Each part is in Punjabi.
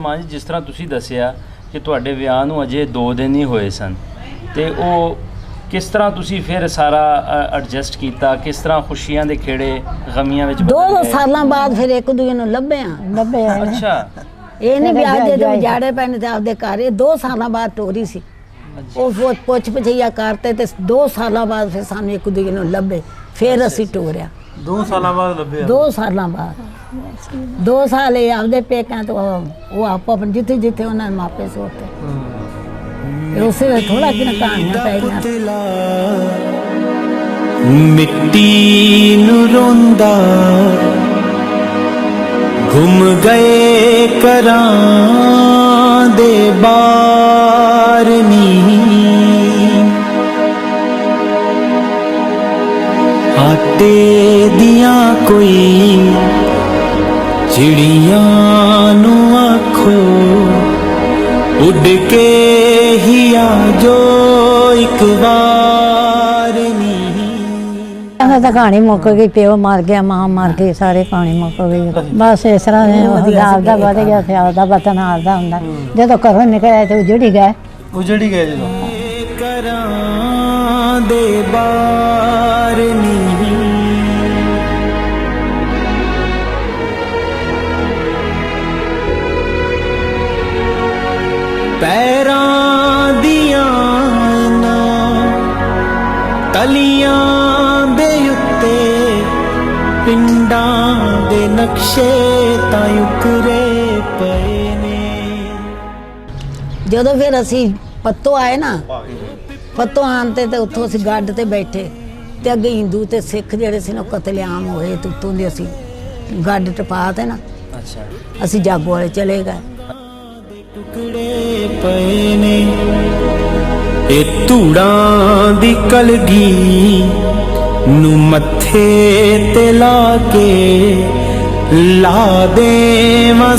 ਮਾਂ ਜੀ ਜਿਸ ਤਰ੍ਹਾਂ ਤੁਸੀਂ ਦੱਸਿਆ ਕਿ ਤੁਹਾਡੇ ਵਿਆਹ ਨੂੰ ਅਜੇ 2 ਦਿਨ ਹੀ ਹੋਏ ਸਨ ਤੇ ਉਹ ਕਿਸ ਤਰ੍ਹਾਂ ਤੁਸੀਂ ਫਿਰ ਸਾਰਾ ਐਡਜਸਟ ਕੀਤਾ, ਕਿਸ ਤਰ੍ਹਾਂ ਖੁਸ਼ੀਆਂ ਦੇ ਖੇੜੇ ਗਮੀਆਂ ਵਿੱਚ ਬਦਲ ਗਏ? 2 ਸਾਲਾਂ ਬਾਅਦ ਫਿਰ ਇੱਕ ਦੂਜੇ ਨੂੰ ਲੱਭੇ ਅੱਛਾ, ਇਹ ਨਹੀਂ ਵਿਆਹ ਦੇ ਵਿਜਾੜੇ ਪੈਣ ਤੇ ਆਪਦੇ ਘਰ। ਇਹ 2 ਸਾਲਾਂ ਬਾਅਦ ਟੋਰੀ ਸੀ। ਉਹ ਪੁੱਛ ਪਛਈਆ ਕਰਤੇ ਤੇ 2 ਸਾਲਾਂ ਬਾਅਦ ਫਿਰ ਸਾਨੂੰ ਇੱਕ ਦੂਜੇ ਨੂੰ ਲੱਭੇ, ਫਿਰ ਅਸੀਂ ਟੋਰਿਆ। 2 ਸਾਲਾਂ ਬਾਅਦ ਲੱਭਿਆ? 2 ਸਾਲਾਂ ਬਾਅਦ 2 ਸਾਲ ਇਹ ਆਪਦੇ ਪੇਕਿਆਂ ਤੋਂ ਉਹ ਆਪੋ ਆਪਣੇ ਜਿੱਥੇ ਜਿੱਥੇ ਉਹਨਾਂ ਦੇ ਮਾਪੇ ਸੋਤੇ ਉਸੇ ਵੇਲੇ ਥੋੜਾ ਕਿ ਕਹਾਣੀਆਂ ਪੈ ਗਈਆਂ। ਮਿੱਟੀ ਨੂੰ ਰੋਂਦਾ ਗੁੰਮ ਗਏ ਕਰਾਂ ਦੇ ਬਾਰਨੀ, ਆਟੇ ਦੀਆਂ ਕੋਈ ਚਿੜੀਆਂ ਨੂੰ ਆਖੋ ਉੱਡ ਕੇ ਹੀ ਆ ਜੋ ਇੱਕ ਵਾਰ ਨੀ। ਤਾਂ ਕਹਾਣੀ ਮੁੱਕ ਗਈ, ਪਿਓ ਮਰ ਗਿਆ, ਮਾਂ ਮਰ ਗਈ, ਸਾਰੇ ਕਹਾਣੀ ਮੁੱਕ ਗਈ। ਬਸ ਇਸ ਤਰ੍ਹਾਂ ਆਪਦਾ ਵਧ ਗਿਆ ਤੇ ਆਪਦਾ ਵਤਨ ਆਪਦਾ ਹੁੰਦਾ। ਜਦੋਂ ਘਰੋਂ ਨਿਕਲਿਆ ਤੇ ਉਜੜੀ ਗਏ ਜਦੋਂ ਕਰਾਂ ਦੇ ਬਾਰ ਨੀ। ਪੈਰਾਂ ਦੀਆਂ ਨਾ ਤਲੀਆਂ ਦੇ ਉੱਤੇ ਪਿੰਡਾਂ ਦੇ ਨਕਸ਼ੇ ਤਾਂ ਉਕਰੇ ਪਏ ਨੇ। ਜਦੋਂ ਫਿਰ ਅਸੀਂ ਪੱਤੋ ਆਏ ਨਾ, ਪੱਤੋ ਆਉਣ ਤੇ ਉੱਥੋਂ ਅਸੀਂ ਗੱਡ ਤੇ ਬੈਠੇ ਤੇ ਅੱਗੇ ਹਿੰਦੂ ਤੇ ਸਿੱਖ ਜਿਹੜੇ ਸੀ ਨਾ ਕਤਲੇਆਮ ਹੋਏ ਤੇ ਉੱਤੋਂ ਦੇ ਅਸੀਂ ਗੱਡ ਟਪਾ ਤੇ ਨਾ ਅਸੀਂ ਜਾਗੋ ਵਾਲੇ ਚਲੇ ਗਏ। ਟੁਕੜੇ ਪਏ ਨੇ ਇਹ ਧੂੜਾਂ ਦੀ ਕਲਗੀ ਨੂੰ ਮੱਥੇ ਤੇ ਲਾ ਕੇ ਲਾ ਦੇ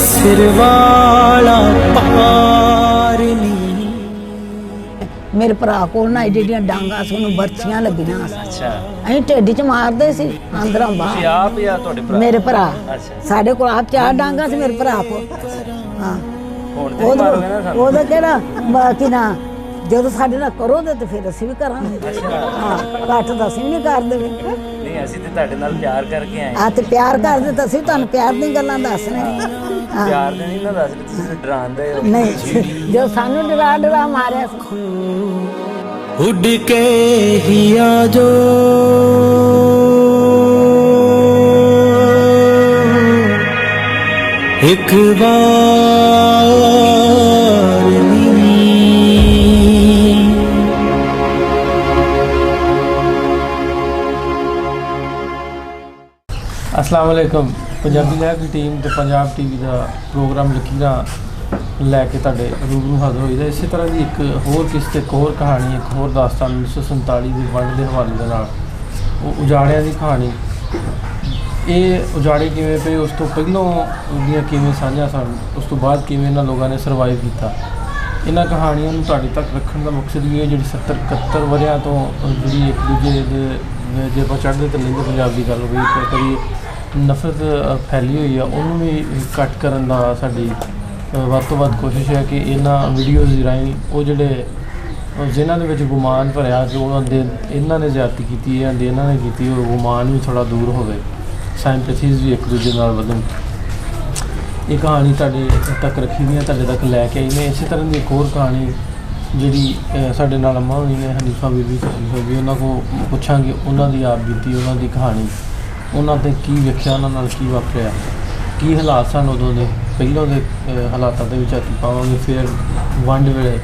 ਸਿਰ ਵਾਲਾ ਪਾਰ ਨੀ। ਮੇਰੇ ਭਰਾ ਕੋਲ ਨਾ ਜਿਹੜੀਆਂ ਡਾਂਗਾ ਸੀ ਉਹਨੂੰ ਬਰਛੀਆਂ ਲੱਗੀਆਂ। ਅੱਛਾ, ਅਸੀਂ ਢਿੱਡ 'ਚ ਮਾਰਦੇ ਸੀ ਅੰਦਰੋਂ ਤੁਸੀਂ ਬਾਹਰ। ਆਪ ਜਾਂ ਤੁਹਾਡੇ ਭਰਾ? ਮੇਰੇ ਭਰਾ। ਅੱਛਾ, ਸਾਡੇ ਕੋਲ ਆਪ 4 ਡਾਂਗਾ ਸੀ ਮੇਰੇ ਭਰਾ ਕੋਲ। ਹਾਂ, ਹੁਣ ਤੇ ਮਾਰੋਗੇ ਨਾ ਸਾਨੂੰ? ਉਹਦਾ ਕਿਹੜਾ ਬਾਕੀ ਨਾ ਜਦੋਂ ਸਾਡੇ ਨਾਲ ਕਰੋਗੇ ਤੇ ਫਿਰ ਅਸੀਂ ਵੀ ਕਰਾਂਗੇ। ਹਾਂ, ਘੱਟ ਤਾਂ ਅਸੀਂ ਵੀ ਨਹੀਂ ਕਰਦੇ। ਨਹੀਂ, ਅਸੀਂ ਤੇ ਤੁਹਾਡੇ ਨਾਲ ਪਿਆਰ ਕਰਕੇ ਆਏ। ਆ ਤੇ ਪਿਆਰ ਕਰਦੇ ਤਾਂ ਅਸੀਂ ਤੁਹਾਨੂੰ ਪਿਆਰ ਦੀਆਂ ਗੱਲਾਂ ਦੱਸਣੇ। ਪਿਆਰ ਦੇ ਨਹੀਂ ਨਾ ਦੱਸ ਰਹੇ, ਤੁਸੀਂ ਡਰਾਉਂਦੇ ਹੋ। ਨਹੀਂ, ਜੋ ਸਾਨੂੰ ਡਰਾ ਮਾਰਿਆ ਸੀ। ਉੱਡ ਕੇ ਹੀ ਆ ਜੋ ਇੱਕ ਵਾਰ ਨੀ। अस्सलाम वालेकुम। पंजाबी लहर की टीम ਤੇ ਪੰਜਾਬ ਟੀਵੀ ਦਾ ਪ੍ਰੋਗਰਾਮ ਲਕੀਰਾਂ ਲੈ ਕੇ ਤੁਹਾਡੇ ਰੂਬਰੂ ਹਾਜ਼ਰ ਹੋਈ ਦਾ। ਇਸੇ ਤਰ੍ਹਾਂ ਦੀ ਇੱਕ ਹੋਰ ਕਿਸ਼ਤ, ਇੱਕ ਹੋਰ ਕਹਾਣੀ, ਇੱਕ ਹੋਰ ਦਾਸਤਾਨ 1947 ਦੀ ਵੰਡ ਦੇ ਹਵਾਲੇ ਦੇ ਨਾਲ, ਉਹ ਉਜਾੜਿਆਂ ਦੀ ਕਹਾਣੀ। ਇਹ ਉਜਾੜੇ ਕਿਵੇਂ ਪਏ, ਉਸ ਤੋਂ ਪਹਿਲਾਂ ਉਹਦੀਆਂ ਕਿਵੇਂ ਸਾਂਝਾਂ ਸਨ, ਉਸ ਤੋਂ ਬਾਅਦ ਕਿਵੇਂ ਇਹਨਾਂ ਲੋਕਾਂ ਨੇ ਸਰਵਾਈਵ ਕੀਤਾ। ਇਹਨਾਂ ਕਹਾਣੀਆਂ ਨੂੰ ਤੁਹਾਡੇ ਤੱਕ ਰੱਖਣ ਦਾ ਮਕਸਦ ਵੀ ਹੈ ਜਿਹੜੀ 70-71 ਵਰ੍ਹਿਆਂ ਤੋਂ ਜਿਹੜੀ ਇੱਕ ਦੂਜੇ ਦੇ ਜੇ ਆਪਾਂ ਚੜ੍ਹਦੇ ਤੇ ਲਹਿੰਦੇ ਪੰਜਾਬ ਦੀ ਗੱਲ ਹੋਈ ਤਾਂ ਕਦੀ ਨਫ਼ਰਤ ਫੈਲੀ ਹੋਈ ਆ, ਉਹਨੂੰ ਵੀ ਘੱਟ ਕਰਨ ਦਾ ਸਾਡੀ ਵੱਧ ਤੋਂ ਵੱਧ ਕੋਸ਼ਿਸ਼ ਹੈ ਕਿ ਇਹਨਾਂ ਵੀਡੀਓਜ਼ ਦੀ ਰਾਹੀਂ ਉਹ ਜਿਹੜੇ ਜਿਨ੍ਹਾਂ ਦੇ ਵਿੱਚ ਗੁਮਾਨ ਭਰਿਆ ਜੋ ਉਹਨਾਂ ਦੇ ਇਹਨਾਂ ਨੇ ਜ਼ਿਆਦਤੀ ਕੀਤੀ ਜਾਂ ਇਹਨਾਂ ਨੇ ਕੀਤੀ, ਉਹ ਗੁਮਾਨ ਵੀ ਥੋੜ੍ਹਾ ਦੂਰ ਹੋਵੇ, ਸਾਇੰਪੈਥੀਜ਼ ਵੀ ਇੱਕ ਦੂਜੇ ਨਾਲ ਵਧਣ। ਇਹ ਕਹਾਣੀ ਤੁਹਾਡੇ ਤੱਕ ਰੱਖੀ ਦੀਆਂ, ਤੁਹਾਡੇ ਤੱਕ ਲੈ ਕੇ ਆਈ ਨੇ। ਇਸੇ ਤਰ੍ਹਾਂ ਦੀ ਇੱਕ ਹੋਰ ਕਹਾਣੀ ਜਿਹੜੀ ਸਾਡੇ ਨਾਲ ਅੰਮਾ ਹੋਣੀ ਨੇ, ਹਨੀਫਾ ਬੀਬੀ ਵੀ, ਉਹਨਾਂ ਕੋਲ ਪੁੱਛਾਂਗੇ ਉਹਨਾਂ ਦੀ ਆਪ ਬੀਤੀ, ਉਹਨਾਂ ਦੀ ਕਹਾਣੀ, ਉਹਨਾਂ 'ਤੇ ਕੀ ਵੇਖਿਆ, ਉਹਨਾਂ ਨਾਲ ਕੀ ਵਾਪਰਿਆ, ਕੀ ਹਾਲਾਤ ਸਨ ਉਦੋਂ ਦੇ, ਪਹਿਲਾਂ ਦੇ ਹਾਲਾਤਾਂ ਦੇ ਵਿੱਚ ਹੱਥ ਪਾਵਾਂਗੇ, ਫਿਰ ਵੰਡ ਵੇਲੇ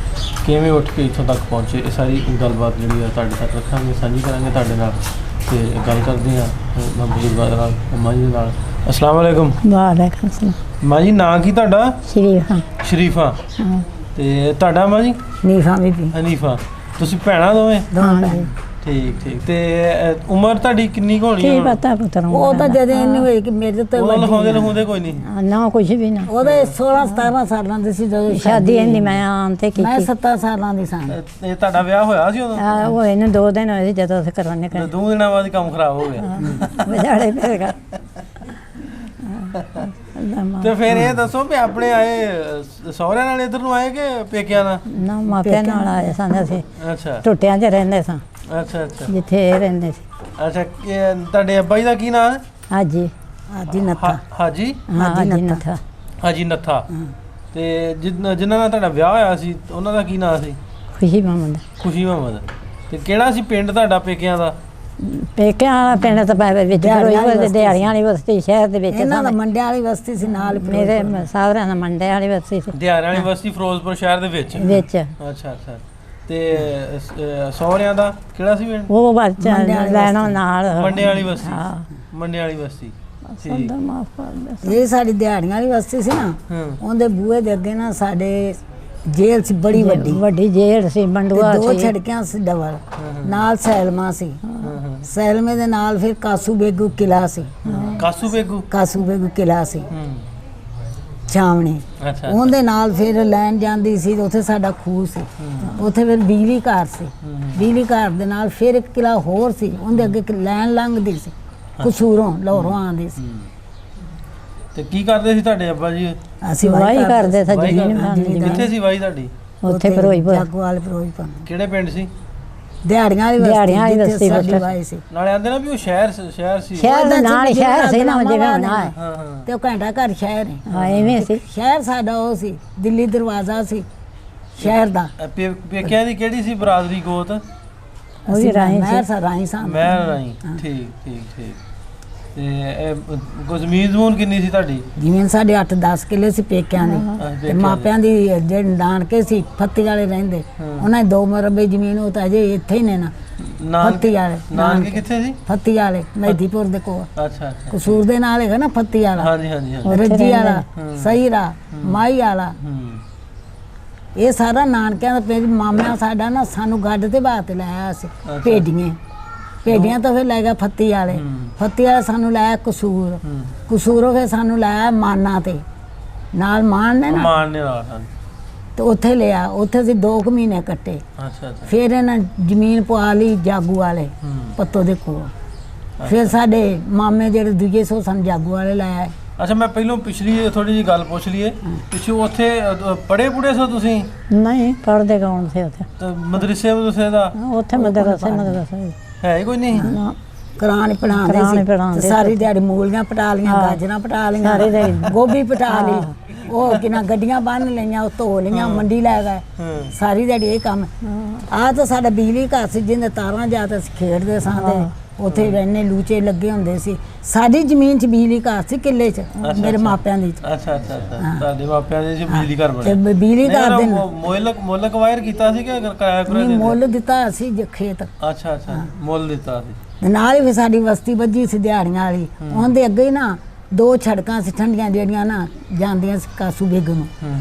ਕਿਵੇਂ ਉੱਠ ਕੇ ਇੱਥੋਂ ਤੱਕ ਪਹੁੰਚੇ। ਇਹ ਸਾਰੀ ਗੱਲਬਾਤ ਜਿਹੜੀ ਆ ਤੁਹਾਡੇ ਤੱਕ ਰੱਖਾਂਗੇ, ਸਾਂਝੀ ਕਰਾਂਗੇ ਤੁਹਾਡੇ ਨਾਲ। ਤੇ ਗੱਲ ਕਰਦੇ ਹਾਂ ਮੈਂ ਬਜ਼ੁਰਗਾਂ ਦੇ ਨਾਲ, ਅੰਮਾ ਜੀ ਦੇ ਨਾਲ। अस्सलाम वालेकुम। ਵਾਲੇਕੁਮ ਸਲਾਮ। ਮਾਂ ਜੀ ਨਾਂ ਕੀ ਤੁਹਾਡਾ? ਸ਼ਰੀਫਾ। ਸ਼ਰੀਫਾ। ਹਾਂ। ਤੇ ਤੁਹਾਡਾ ਮਾਂ ਜੀ? ਨੀਫਾ ਬੀਬੀ। ਹਨੀਫਾ। ਤੁਸੀਂ ਭੈਣਾਂ ਦੋਵੇਂ? ਦੋਵਾਂ। ਠੀਕ। ਤੇ ਉਮਰ ਤੁਹਾਡੀ ਕਿੰਨੀ ਕੁ ਹੋਣੀ? ਕੀ ਪਤਾ ਪੁੱਤਰ ਉਹ ਤਾਂ ਜਦ ਇਹਨੂੰ ਹੋਈ ਕਿ ਮੇਰੇ ਤੋਂ ਉਹ ਲਿਖਾਉਂਦੇ ਕੋਈ ਨਹੀਂ ਨਾ ਕੁਝ ਵੀ ਨਾ। ਉਹਦੇ 16-17 ਸਾਲਾਂ ਦੀ ਸੀ ਜਦੋਂ ਸ਼ਾਦੀ ਇਹਦੀ ਮੈਂ ਆਉਣ ਤੇ ਕੀਤੀ। ਮੈਂ 7 ਸਾਲਾਂ ਦੀ ਸਾਂ। ਇਹ ਤੁਹਾਡਾ ਵਿਆਹ ਹੋਇਆ ਸੀ ਉਦੋਂ? ਉਹ ਇਹਨੂੰ 2 ਦਿਨ ਹੋਏ ਸੀ ਜਦੋਂ ਅਸੀਂ ਘਰੋਂ ਨਿਕਲੇ। 2 ਦਿਨਾਂ ਬਾਅਦ ਕੰਮ ਖਰਾਬ ਹੋ ਗਿਆ। ਵਿਚਾਰੇ ਫਿਰ ਤੇ ਫਿਰ ਇਹ ਦੱਸੋ ਵੀ ਆਪਣੇ ਆਏ ਸਹੁਰਿਆਂ ਨਾਲ ਇੱਧਰ ਨੂੰ ਆਏ ਕਿ ਪੇਕਿਆਂ ਨਾਲ? ਨਾ ਮਾਪਿਆਂ ਨਾਲ ਆਏ ਸਨ ਅਸੀਂ, ਅੱਛਾ ਟੁੱਟਿਆਂ 'ਚ ਰਹਿੰਦੇ ਸਾਂ ਅੱਛਾ ਅੱਛਾ ਜਿੱਥੇ ਇਹ ਰਹਿੰਦੇ ਸੀ। ਅੱਛਾ ਤੁਹਾਡੇ ਅੱਬਾ ਜੀ ਦਾ ਕੀ ਨਾਮ ਹੈ? ਹਾਜੀ ਹਾਜੀ ਨੱਥਾ ਹਾਜੀ ਹਾਜੀ ਨੱਥਾ। ਹਾਜੀ ਨੱਥਾ। ਤੇ ਜਿਨ੍ਹਾਂ ਨਾਲ ਤੁਹਾਡਾ ਵਿਆਹ ਹੋਇਆ ਸੀ ਉਹਨਾਂ ਦਾ ਕੀ ਨਾਮ ਸੀ? ਖੁਸ਼ੀ ਮੁਹੰਮਦ। ਖੁਸ਼ੀ ਮੁਹੰਮਦ। ਤੇ ਕਿਹੜਾ ਸੀ ਪਿੰਡ ਤੁਹਾਡਾ ਪੇਕਿਆਂ ਦਾ? ਪੇਕਿਆਂ ਵਾਲਾ ਪਿੰਡ ਤਾਂ ਵਿੱਚ ਦਿਹਾੜੀਆਂ ਵਾਲੀ ਬਸਤੀ ਸ਼ਹਿਰ ਦੇ ਵਿੱਚ। ਇਹਨਾਂ ਦਾ ਮੰਡਿਆਂ ਵਾਲੀ ਬਸਤੀ ਸੀ ਨਾਲ। ਮੇਰੇ ਸਹੁਰਿਆਂ ਦਾ ਮੰਡੇ ਵਾਲੀ ਬਸਤੀ ਸੀ। ਦਿਹਾੜੀਆਂ ਵਾਲੀ ਬਸਤੀ ਫਿਰੋਜ਼ਪੁਰ ਸ਼ਹਿਰ ਦੇ ਵਿੱਚ। ਅੱਛਾ ਅੱਛਾ। ਤੇ ਸਹੁਰਿਆਂ ਦਾ ਕਿਹੜਾ ਸੀ ਪਿੰਡ? ਉਹ ਬੱਚਾ ਲੈਣਾ ਨਾਲ ਮੰਡੇ ਵਾਲੀ ਬਸਤੀ। ਮੰਡੇ ਵਾਲੀ ਬਸਤੀ। ਠੀਕ। ਇਹ ਸਾਡੀ ਦਿਹਾੜੀਆਂ ਵਾਲੀ ਬਸਤੀ ਸੀ ਨਾ, ਉਹਦੇ ਬੂਹੇ ਦੇ ਅੱਗੇ ਨਾ ਸਾਡੇ ਜੇਲ੍ਹ ਸੀ ਬੜੀ ਵੱਡੀ ਜੇਲ੍ਹ ਸੀ, ਬੰਡੂਆ ਦੋ ਸੀ, ਛੜਕਿਆਂ ਸੀ ਡਬਲ, ਨਾਲ ਸੈਲਮਾ ਸੀ। ਸੈਲਮੇ ਦੇ ਨਾਲ ਫਿਰ ਕਾਸੂ ਬੇਗੂ ਕਿਲਾ ਸੀ। ਕਾਸੂ ਬੇਗੂ ਕਿਲਾ ਸੀ ਛਾਵਣੀ। ਉਹਦੇ ਨਾਲ ਫਿਰ ਲੈਣ ਜਾਂਦੀ ਸੀ, ਉੱਥੇ ਸਾਡਾ ਖੂਹ ਸੀ, ਉੱਥੇ ਫਿਰ ਬਿਜਲੀ ਘਰ ਸੀ। ਬਿਜਲੀ ਘਰ ਦੇ ਨਾਲ ਫਿਰ ਇੱਕ ਕਿਲਾ ਹੋਰ ਸੀ, ਉਹਦੇ ਅੱਗੇ ਇੱਕ ਲੈਣ ਲੰਘਦੀ ਸੀ, ਕਸੂਰੋਂ ਲਾਹੌਰੋਂ ਆਉਂਦੀ ਸੀ। ਤੇ ਕੀ ਕਰਦੇ ਸੀ ਤੁਹਾਡੇ ਅੱਬਾ ਜੀ? ਅਸੀਂ ਵਾਹੀ ਕਰਦੇ ਸੀ ਜ਼ਮੀਨ। ਕਿੱਥੇ ਸੀ ਵਾਹੀ ਤੁਹਾਡੀ? ਉੱਥੇ ਫਿਰੋਜ਼ਪੁਰ। ਜਾਗੋਵਾਲ ਫਿਰੋਜ਼ਪੁਰ। ਕਿਹੜੇ ਪਿੰਡ ਸੀ? ਦਿਹਾੜੀਆਂ ਵਾਲੀ ਬਸਤੀ ਸਾਡੀ ਵਾਹੀ ਸੀ। ਨਾਲੇ ਆਂਦੇ ਨਾ ਵੀ ਉਹ ਸ਼ਹਿਰ ਸੀ। ਸ਼ਹਿਰ ਦੇ ਨਾਲ ਸ਼ਹਿਰ ਸੀ ਨਾ, ਜਿਵੇਂ ਹੁਣ ਹੈ ਤੇ ਉਹ ਘੰਟਾ ਘਰ ਸ਼ਹਿਰ ਹੈ। ਹਾਂ ਐਵੇਂ ਸੀ। ਸ਼ਹਿਰ ਸਾਡਾ ਉਹ ਸੀ, ਦਿੱਲੀ ਦਰਵਾਜ਼ਾ ਸੀ ਸ਼ਹਿਰ ਦਾ। ਪੇਕਿਆਂ ਦੀ ਕਿਹੜੀ ਸੀ ਬਰਾਦਰੀ ਗੋਤ? ਉਹ ਵੀ ਰਾਹੀਂ ਸੀ। ਰਾਹੀਂ ਸਾਂ। ਮੈਂ ਰਾਹੀਂ। ਠੀਕ ਠੀਕ ਠੀਕ। ਤੇ ਜ਼ਮੀਨ ਕਿੰਨੀ ਸੀ ਤੁਹਾਡੀ? ਜ਼ਮੀਨ ਸਾਡੇ 8-10 ਕਿੱਲੇ ਸੀ ਪੇਕਿਆਂ ਦੀ, ਤੇ ਮਾਪਿਆਂ ਦੀ ਜਿਹੜੇ ਨਾਨਕੇ ਸੀ ਫੱਤੀ ਵਾਲੇ ਰਹਿੰਦੇ, ਉਹਨਾਂ ਦੇ 2 ਮਰਬੇ ਜ਼ਮੀਨ। ਉਹ ਤਾਂ ਅਜੇ ਇੱਥੇ ਹੀ ਨੇ ਨਾ, ਫੱਤੀ ਵਾਲੇ। ਨਾਨਕੇ ਕਿੱਥੇ ਸੀ? ਫੱਤੀ ਵਾਲੇ ਮਹਿਦੀਪੁਰ ਦੇ ਕੋਲ। ਅੱਛਾ ਅੱਛਾ। ਕਸੂਰ ਦੇ ਨਾਲ ਹੈਗਾ ਨਾ ਫੱਤੀ ਵਾਲਾ। ਹਾਂਜੀ ਹਾਂਜੀ। ਰੱਜੀ ਵਾਲਾ, ਸਹੀਰਾ, ਮਾਈ ਵਾਲਾ, ਇਹ ਸਾਰਾ ਨਾਨਕਿਆਂ ਦਾ। ਮਾਮਿਆਂ ਸਾਡਾ ਨਾ ਸਾਨੂੰ ਗੱਡ ਤੇ ਬਾਤ ਲਾਇਆ ਸੀ ਭੇਡੀਆਂ ਤੋਂ ਫਿਰ ਲੈ ਗਿਆ ਫੱਤੀ ਵਾਲੇ। ਫੱਤੀ ਵਾਲੇ ਸਾਨੂੰ ਲਾਇਆ ਕਸੂਰ। ਕਸੂਰੋਂ ਫਿਰ ਸਾਨੂੰ ਲਾਇਆ ਮਾਨਾ ਤੇ ਨਾਲ ਮਾਨ ਨੇ ਨਾ, ਤੇ ਉੱਥੇ ਲਿਆ। ਉੱਥੇ ਅਸੀਂ 2 ਮਹੀਨੇ ਕੱਟੇ। ਅੱਛਾ ਅੱਛਾ। ਫਿਰ ਇਹਨਾਂ ਜ਼ਮੀਨ ਪਵਾ ਲਈ ਜਾਗੂ ਵਾਲੇ ਪੱਤੋ ਦੇ ਕੋਲ। ਫਿਰ ਸਾਡੇ ਮਾਮੇ ਜਿਹੜੇ ਦੂਜੇ ਸੋ ਸਾਨੂੰ ਜਾਗੂ ਵਾਲੇ ਲਾਇਆ। ਅੱਛਾ, ਮੈਂ ਪਹਿਲਾਂ ਪਿਛਲੀ ਥੋੜੀ ਜਿਹੀ ਗੱਲ ਪੁੱਛ ਲਈਏ। ਪਿੱਛੇ ਉੱਥੇ ਪੜ੍ਹੇ ਪੁੜੇ ਸੋ ਤੁਸੀਂ? ਨਹੀਂ ਪੜ੍ਹਦੇ ਕੌਣ ਸੀ ਉੱਥੇ? ਮਦਰਸੇ ਦਾ ਉੱਥੇ ਮਦਰਸੇ ਹੈ ਹੀ ਕੋਈ ਨਹੀਂ। ਕੁਰਾਨ ਪੜਾਉਂਦੇ ਸੀ। ਸਾਰੀ ਦਿਹਾੜੀ ਮੂਲੀਆਂ ਪਟਾ ਲੀਆਂ, ਗਾਜਰਾਂ ਪਟਾ ਲੀਆਂ, ਗੋਭੀ ਪਟਾ ਲਈ, ਉਹ ਕਿਨਾਂ ਗੱਡੀਆਂ ਬੰਨ ਲਈਆਂ, ਉਹ ਧੋ ਲਈਆਂ, ਮੰਡੀ ਲੈ ਗਏ। ਸਾਰੀ ਦਿਹਾੜੀ ਇਹ ਕੰਮ। ਆਹ ਤਾਂ ਸਾਡਾ ਬਿਜਲੀ ਘਰ ਸੀ, ਜਿਹਦੇ ਤਾਰਾਂ ਜਾ ਤੇ ਅਸੀਂ ਖੇਡਦੇ ਸਾਂ ਤੇ ਉੱਥੇ ਰਹਿਣੇ ਲੂਚੇ ਲੱਗੇ ਹੁੰਦੇ ਸੀ। ਸਾਡੀ ਜ਼ਮੀਨ 'ਚ ਬਿਜਲੀ ਘਰ ਸੀ ਕਿੱਲੇ 'ਚ, ਮੇਰੇ ਮਾਪਿਆਂ ਦੀ। ਅੱਛਾ ਅੱਛਾ। ਤੁਹਾਡੇ ਮਾਪਿਆਂ ਦੇ ਬਿਜਲੀ ਘਰ ਬਣਿਆ? ਤੇ ਬਿਜਲੀ ਘਰ ਦੇ ਮੁੱਲ ਕਵਾਇਰ ਕੀਤਾ ਸੀ ਕਿ ਕਿਰਾਇਆ ਨਹੀਂ, ਮੁੱਲ ਦਿੱਤਾ ਸੀ ਖੇਤ। ਅੱਛਾ ਅੱਛਾ, ਮੁੱਲ ਦਿੱਤਾ ਸੀ। ਨਾਲ ਹੀ ਫਿਰ ਸਾਡੀ ਬਸਤੀ ਵੱਜੀ ਸੀ ਦਿਹਾੜੀਆਂ ਵਾਲੀ। ਉਹਦੇ ਅੱਗੇ ਹੀ ਨਾ 2 ਛੜਕਾਂ ਸੀ ਠੰਡੀਆਂ, ਜਿਹੜੀਆਂ ਨਾ ਜਾਂਦੀਆਂ ਸੀ ਕਾਸੂ ਬੇਗ ਨੂੰ,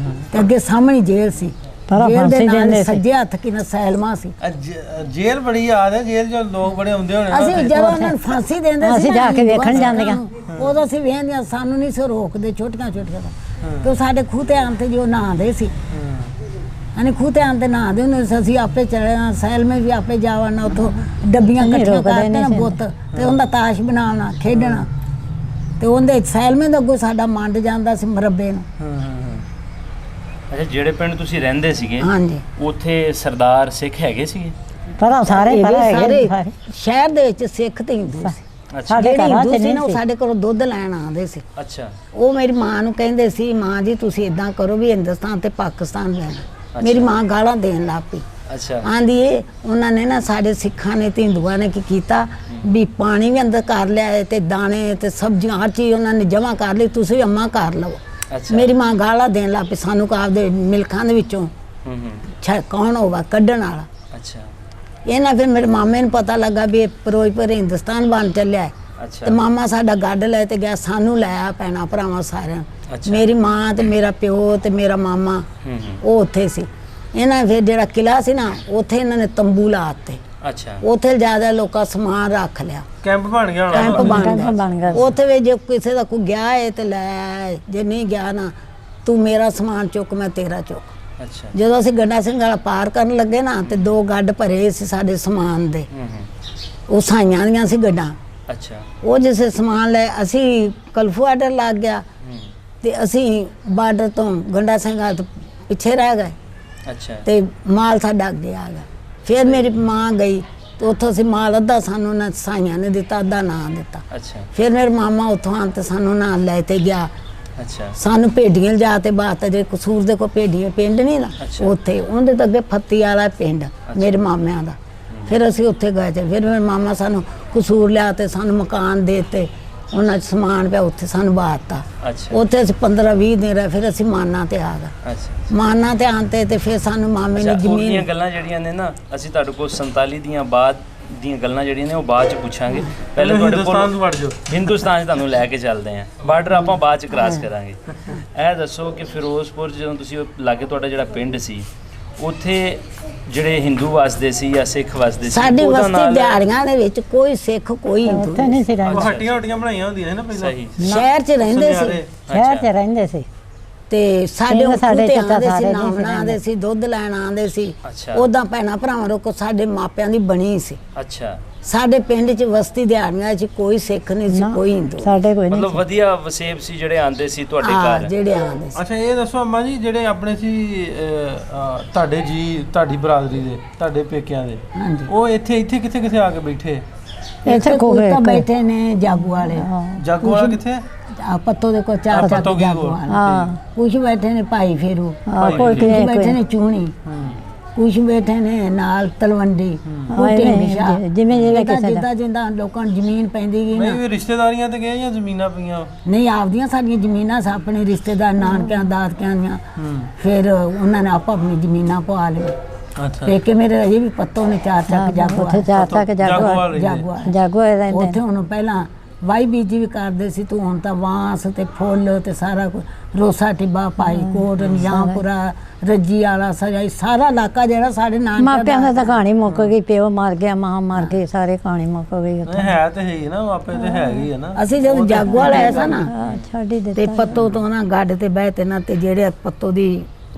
ਤੇ ਅੱਗੇ ਸਾਹਮਣੇ ਜੇਲ੍ਹ ਸੀ। ਜੇਲ੍ਹ ਦੇ ਨਾਲ ਸੱਜੇ ਹੱਥ ਕਿਨਾਂ ਸੈਲਮਾ ਸੀ। ਜੇਲ੍ਹ ਬੜੀ ਯਾਦ ਹੈ। ਜੇਲ੍ਹ 'ਚ ਲੋਕ ਬੜੇ ਹੁੰਦੇ ਹੋਣੇ। ਅਸੀਂ ਜਦੋਂ ਉਹਨਾਂ ਨੂੰ ਫਾਂਸੀ ਦਿੰਦੇ ਸੀ, ਅਸੀਂ ਜਾ ਕੇ ਵੇਖਣ ਜਾਂਦੀਆਂ। ਉਦੋਂ ਅਸੀਂ ਵੇਖਦੀਆਂ, ਸਾਨੂੰ ਨਹੀਂ ਸੀ ਰੋਕਦੇ ਛੋਟੀਆਂ ਕਿ ਸਾਡੇ ਖੂਹ ਤੇ ਆਣ ਤੇ ਜੋ ਨਹਾਉਂਦੇ ਸੀ। ਖੂਹ ਤੇ ਆਣ ਤੇ ਨਹਾਉਂਦੇ ਹੁੰਦੇ ਸੀ। ਅਸੀਂ ਆਪੇ ਚਲੇ ਜਾਣਾ, ਸੈਲਮੇ ਵੀ ਆਪੇ ਜਾਵਣਾ, ਉੱਥੋਂ ਡੱਬੀਆਂ ਇਕੱਠੀਆਂ ਕਰਕੇ ਨਾ ਬੁੱਤ ਤੇ ਉਹਦਾ ਤਾਸ਼ ਬਣਾਉਣਾ, ਖੇਡਣਾ। ਤੇ ਉਹਦੇ ਸੈਲਮੇ ਦੇ ਅੱਗੋਂ ਸਾਡਾ ਮੰਡ ਜਾਂਦਾ ਸੀ ਮਰੱਬੇ ਨੂੰ। ਅੱਛਾ, ਜਿਹੜੇ ਪਿੰਡ ਤੁਸੀਂ ਰਹਿੰਦੇ ਸੀਗੇ, ਹਾਂਜੀ, ਉੱਥੇ ਸਰਦਾਰ ਸਿੱਖ ਹੈਗੇ ਸੀਗੇ? ਪਰ ਸਾਰੇ ਸ਼ਹਿਰ ਦੇ ਵਿੱਚ ਸਿੱਖ ਤੇ ਹਿੰਦੂ ਸੀ। ਸਾਡੇ ਘਰਾਂ 'ਚ ਨਹੀਂ ਸੀ। ਸਾਡੇ ਕੋਲੋਂ ਦੁੱਧ ਲੈਣ ਆਉਂਦੇ ਸੀ। ਅੱਛਾ। ਉਹ ਮੇਰੀ ਮਾਂ ਨੂੰ ਕਹਿੰਦੇ ਸੀ, ਮਾਂ ਜੀ ਤੁਸੀਂ ਇਦਾਂ ਕਰੋ ਵੀ ਹਿੰਦੁਸਤਾਨ ਤੇ ਪਾਕਿਸਤਾਨ ਲੈਣਾ। ਮੇਰੀ ਮਾਂ ਗਾਲਾਂ ਦੇਣ ਲੱਗ ਪਈ। ਅੱਛਾ। ਆਂਦੀ ਇਹ ਉਹਨਾਂ ਨੇ ਨਾ ਸਾਡੇ ਸਿੱਖਾਂ ਨੇ ਤੇ ਹਿੰਦੂਆਂ ਨੇ ਕੀ ਕੀਤਾ ਵੀ ਪਾਣੀ ਵੀ ਅੰਦਰ ਕਰ ਲਿਆ ਤੇ ਦਾਣੇ ਤੇ ਸਬਜ਼ੀਆਂ ਹਰ ਚੀਜ਼ ਉਹਨਾਂ ਨੇ ਜਮ੍ਹਾਂ ਕਰ ਲਈ, ਤੁਸੀਂ ਅੰਮਾ ਕਰ ਲਓ। ਮੇਰੀ ਮਾਂ ਗਾਲਾਂ ਦੇਣ ਲੱਗ ਪਈ ਸਾਨੂੰ, ਆਪਦੇ ਮਿਲਕਾਂ ਦੇ ਵਿੱਚੋਂ ਕੌਣ ਹੋਗਾ ਕੱਢਣ ਵਾਲਾ। ਅੱਛਾ। ਇਹਨਾਂ ਫਿਰ ਮੇਰੇ ਮਾਮੇ ਨੂੰ ਪਤਾ ਲੱਗਾ ਵੀ ਇਹ ਫਿਰੋਜ਼ਪੁਰ ਹਿੰਦੁਸਤਾਨ ਬਣ ਚੱਲਿਆ। ਤੇ ਮਾਮਾ ਸਾਡਾ ਗੱਡ ਲੈ ਤੇ ਗਿਆ, ਸਾਨੂੰ ਲਾਇਆ ਪੈਣਾ ਭਰਾਵਾਂ ਸਾਰਿਆਂ। ਮੇਰੀ ਮਾਂ ਤੇ ਮੇਰਾ ਪਿਓ ਤੇ ਮੇਰਾ ਮਾਮਾ ਉਹ ਉੱਥੇ ਸੀ। ਇਹਨਾਂ ਫਿਰ ਜਿਹੜਾ ਕਿਲਾ ਸੀ ਨਾ, ਉੱਥੇ ਇਹਨਾਂ ਨੇ ਤੰਬੂ ਲਾਤੇ। ਅੱਛਾ। ਉੱਥੇ ਜ਼ਿਆਦਾ ਲੋਕਾਂ ਸਮਾਨ ਰੱਖ ਲਿਆ, ਕੈਂਪ ਬਣ ਗਿਆ। ਕੈਂਪ ਬਣ ਗਿਆ ਉੱਥੇ ਵੀ। ਜੇ ਕਿਸੇ ਦਾ ਕੋਈ ਗਿਆ ਹੈ ਤੇ ਲੈ, ਜੇ ਨਹੀਂ ਗਿਆ ਨਾ ਤੂੰ ਮੇਰਾ ਸਮਾਨ ਚੁੱਕ, ਮੈਂ ਤੇਰਾ ਚੁੱਕ। ਅੱਛਾ। ਜਦੋਂ ਅਸੀਂ ਗੰਡਾ ਸਿੰਘ ਵਾਲਾ ਪਾਰ ਕਰਨ ਲੱਗੇ ਨਾ, ਤੇ 2 ਗੱਡ ਭਰੇ ਸੀ ਸਾਡੇ ਸਮਾਨ ਦੇ। ਉਹ ਸਾਈਆਂ ਦੀਆਂ ਸੀ ਗੱਡਾਂ। ਅੱਛਾ। ਉਹ ਜਿਸੇ ਸਮਾਨ ਲੈ, ਅਸੀਂ ਕਲਫੂ ਆਰਡਰ ਲੱਗ ਗਿਆ। ਤੇ ਅਸੀਂ ਬਾਰਡਰ ਤੋਂ ਗੰਡਾ ਸਿੰਘਾਂ ਤੋਂ ਪਿੱਛੇ ਰਹਿ ਗਏ ਅੱਛਾ ਤੇ ਮਾਲ ਸਾਡਾ ਅੱਗੇ ਆ ਗਿਆ। ਫਿਰ ਮੇਰੀ ਮਾਂ ਗਈ ਤੇ ਉੱਥੋਂ ਅਸੀਂ ਮਾਲ ਅੱਧਾ ਸਾਨੂੰ ਨਾ ਸਾਈਆਂ ਨੇ ਦਿੱਤਾ, ਅੱਧਾ ਨਾ ਦਿੱਤਾ। ਅੱਛਾ ਫਿਰ ਮੇਰੇ ਮਾਮਾ ਉੱਥੋਂ ਆਣ ਤੇ ਸਾਨੂੰ ਨਾਲ ਲੈ ਤੇ ਗਿਆ। ਅੱਛਾ ਸਾਨੂੰ ਭੇਡੀਆਂ ਜਾ ਤੇ ਬਾਤ ਜੇ ਕਸੂਰ ਦੇ ਕੋ ਭੇਡੀਆਂ ਪਿੰਡ ਨਹੀਂ ਨਾ, ਅੱਛਾ। ਉੱਥੇ ਉਹਦੇ ਤੋਂ ਅੱਗੇ ਫੱਤੀ ਵਾਲਾ ਪਿੰਡ ਮੇਰੇ ਮਾਮਿਆਂ ਦਾ। ਫਿਰ ਅਸੀਂ ਉੱਥੇ ਗਏ ਤੇ ਫਿਰ ਮੇਰੇ ਮਾਮਾ ਸਾਨੂੰ ਕਸੂਰ ਲਿਆ ਤੇ ਸਾਨੂੰ ਮਕਾਨ ਦੇ ਤੇ ਉਹਨਾਂ 'ਚ ਸਮਾਨ ਪਿਆ, ਉੱਥੇ ਸਾਨੂੰ ਬਾਤਾ। ਅੱਛਾ ਉੱਥੇ ਅਸੀਂ 15-20 ਦਿਨ ਰਹੇ। ਫਿਰ ਅਸੀਂ ਮਾਨਾ ਤੇ ਆ ਗਏ। ਅੱਛਾ ਮਾਨਾ ਤੇ ਆਂਤੇ ਤੇ ਫਿਰ ਸਾਨੂੰ ਮਾਮੇ ਨੇ ਉਹਦੀਆਂ ਜ਼ਮੀਨ ਗੱਲਾਂ ਜਿਹੜੀਆਂ ਨੇ ਨਾ ਅਸੀਂ ਤੁਹਾਡੇ ਕੋਲ 47 ਦੀਆਂ ਬਾਅਦ ਦੀਆਂ ਗੱਲਾਂ ਜਿਹੜੀਆਂ ਨੇ ਉਹ ਬਾਅਦ ਚ ਪੁੱਛਾਂਗੇ। ਪਹਿਲੇ ਤੁਹਾਡੇ ਹਿੰਦੁਸਤਾਨ ਨੂੰ ਕੋਲ ਵੜ ਜਾਓ। ਹਿੰਦੁਸਤਾਨ 'ਚ ਤੁਹਾਨੂੰ ਲੈ ਕੇ ਚੱਲਦੇ ਆਂ, ਬਾਰਡਰ ਆਪਾਂ ਬਾਅਦ ਚ ਕ੍ਰਾਸ ਕਰਾਂਗੇ। ਇਹ ਦੱਸੋ ਕਿ ਫਿਰੋਜ਼ਪੁਰ 'ਚ ਜਦੋਂ ਤੁਸੀਂ ਲਾਗੇ ਤੁਹਾਡਾ ਜਿਹੜਾ ਪਿੰਡ ਸੀ ਉੱਥੇ ਜਿਹੜੇ ਹਿੰਦੂ ਵਸਦੇ ਸੀ ਜਾਂ ਸਿੱਖ ਵਸਦੇ ਸੀ ਸਾਡੀ ਉਹਦਾ ਬਸਤੀ ਨਾਲ- ਦਿਹਾੜੀਆਂ ਦੇ ਵਿੱਚ ਕੋਈ ਸਿੱਖ ਕੋਈ ਹਿੰਦੂ ਉੱਥੇ ਨਹੀਂ ਸੀ ਉਹ ਰਹਿੰਦੇ, ਹੱਟੀਆਂ ਹੱਟੀਆਂ ਬਣਾਈਆਂ ਹੁੰਦੀਆਂ ਸੀ ਨਾ ਪਹਿਲਾਂ। ਸਹੀ ਸ਼ਹਿਰ 'ਚ ਰਹਿੰਦੇ ਸੀ ਸੁਨਿਆਰੇ। ਸ਼ਹਿਰ 'ਚ ਰਹਿੰਦੇ ਸੀ। ਤੇ ਸਾਡੇ ਸਿੰਘ ਉੱਥੇ ਸਾਡੇ ਤੇ ਚਾਚਾ ਆਉਂਦੇ ਸੀ, ਸਾਰੇ ਨਾਮ ਨਹੀਂ ਸੀ ਆਉਂਦੇ ਸੀ, ਦੁੱਧ ਲੈਣ ਆਉਂਦੇ ਸੀ। ਅੱਛਾ। ਉਦਾਂ ਭੈਣਾਂ ਭਰਾਵਾਂ ਰੋਕੋ ਸਾਡੇ ਮਾਪਿਆਂ ਦੀ ਬਣੀ ਸੀ। ਅੱਛਾ ਸਾਡੇ ਪਿੰਡ 'ਚ ਬਸਤੀ ਦਿਹਾੜੀਆਂ 'ਚ ਕੋਈ ਸਿੱਖ ਨਹੀਂ ਸੀ, ਨਾ, ਕੋਈ ਹਿੰਦੂ। ਸਾਡੇ ਕੋਈ ਨਹੀਂ ਮਤਲਬ ਵਧੀਆ ਵਸੇਬ ਸੀ ਜਿਹੜੇ ਆਂਦੇ ਸੀ ਤੁਹਾਡੇ ਹਾਂ, ਘਰ। ਜਿਹੜੇ ਆਉਂਦੇ ਸੀ। ਅੱਛਾ ਇਹ ਦੱਸੋ ਅੰਮਾ ਜੀ, ਜਿਹੜੇ ਆਪਣੇ ਸੀ ਤੁਹਾਡੇ ਜੀ ਤੁਹਾਡੀ ਬਰਾਦਰੀ ਦੇ ਤੁਹਾਡੇ ਪੇਕਿਆਂ ਦੇ, ਹਾਂਜੀ। ਉਹ ਇੱਥੇ ਕਿੱਥੇ ਆ ਕੇ ਬੈਠੇ? ਇੱਥੇ ਕੋਈ ਤਾਂ ਬੈਠੇ ਨੇ ਜਾਗੂ ਵਾਲੇ। ਜਾਗੋ ਵਾਲਾ ਕਿੱਥੇ? ਆ ਪੱਤੋ ਦੇ ਕੋ ਚਾਰ ਆਹ ਚਾਰ ਪੱਤੋ ਕੀ ਜਾਗੂ ਕੋਲ। ਵਾਲੇ। ਹਾਂ ਕੁਛ ਬੈਠੇ ਨੇ ਭਾਈ ਫੇਰੂ, ਹਾਂ, ਕੋਈ ਕੁਛ ਬੈਠੇ ਕੋਈ ਨੇ ਚੂਣੀ, ਕੁਛ ਬੈਠੇ ਨੇ ਨਾਲ ਤਲਵੰਡੀ, ਹਾਂ, ਜਿਵੇਂ ਜਿਵੇਂ ਕਿਸੇ ਦਾ। ਜਿੱਦਾਂ ਜਿੱਦਾਂ ਲੋਕਾਂ ਨੂੰ ਜ਼ਮੀਨ ਪੈਂਦੀ ਗਈ ਨਹੀਂ ਨਾ। ਵੀ ਰਿਸ਼ਤੇਦਾਰੀਆਂ ਤੇ ਗਏ ਜਾਂ ਜ਼ਮੀਨਾਂ ਪਈਆਂ? ਨਹੀਂ, ਆਪਦੀਆਂ ਸਾਡੀਆਂ ਜ਼ਮੀਨਾਂ ਸੀ, ਆਪਣੇ ਰਿਸ਼ਤੇਦਾਰ ਨਾਨਕਿਆਂ ਦਾਦਕਿਆਂ ਦੀਆਂ। ਫਿਰ ਉਹਨਾਂ ਨੇ ਆਪਣੀ ਜ਼ਮੀਨਾਂ ਪਵਾ ਲਈ। ਅੱਛਾ ਪੇਕੇ ਮੇਰੇ ਅਜੇ ਵੀ ਪੱਤੋ ਨੇ ਚਾਰ ਚੱਕ ਜਾਗੋ ਉੱਥੇ ਚਾਰ ਤੱਕ ਜਾਗੋ ਜਾਗੋ ਰਹਿੰਦੇ ਉੱਥੇ ਹੁਣ ਪਹਿਲਾਂ ਵਾਈ ਬੀਜੀ ਵੀ ਕਰਦੇ ਸੀ, ਤੂੰ ਹੁਣ ਤਾਂ ਵਾਂਸ ਤੇ ਫੁੱਲ ਤੇ ਸਾਰਾ ਕੁਝ, ਰੋਸਾ ਟਿੱਬਾ, ਭਾਈ ਕੋਟ, ਨਿਜ਼ਾਮਪੁਰਾ, ਰੱਜੀ ਵਾਲਾ, ਸਜਾਈ, ਸਾਰਾ ਇਲਾਕਾ ਜਿਹੜਾ ਸਾਡੇ ਮਾਪਿਆਂ ਦਾ ਤਾਂ ਕਹਾਣੀ ਮੁੱਕ ਗਈ, ਪਿਓ ਮਰ ਗਿਆ, ਮਾਂ ਮਰ ਗਈ, ਸਾਰੇ ਕਹਾਣੀ ਮੁੱਕ ਗਈ ਉੱਥੇ। ਨਹੀਂ ਹੈ ਤੇ ਹੈ ਹੀ ਨਾ, ਉਹ ਆਪੇ ਤੇ ਹੈ ਹੀ ਹੈ ਨਾ। ਅਸੀਂ ਜਦੋਂ ਜਾਗੋ ਵਾਲਾ ਆਇਆ ਸੀ ਨਾ ਛੱਡ ਹੀ ਤੇ ਦਿੱਤਾ। ਪੱਤੋ ਤੋਂ ਨਾ ਗੱਡ ਤੇ ਬਹਿ ਤੇ ਨਾ ਤੇ ਜਿਹੜੇ ਪੱਤੋ ਦੀ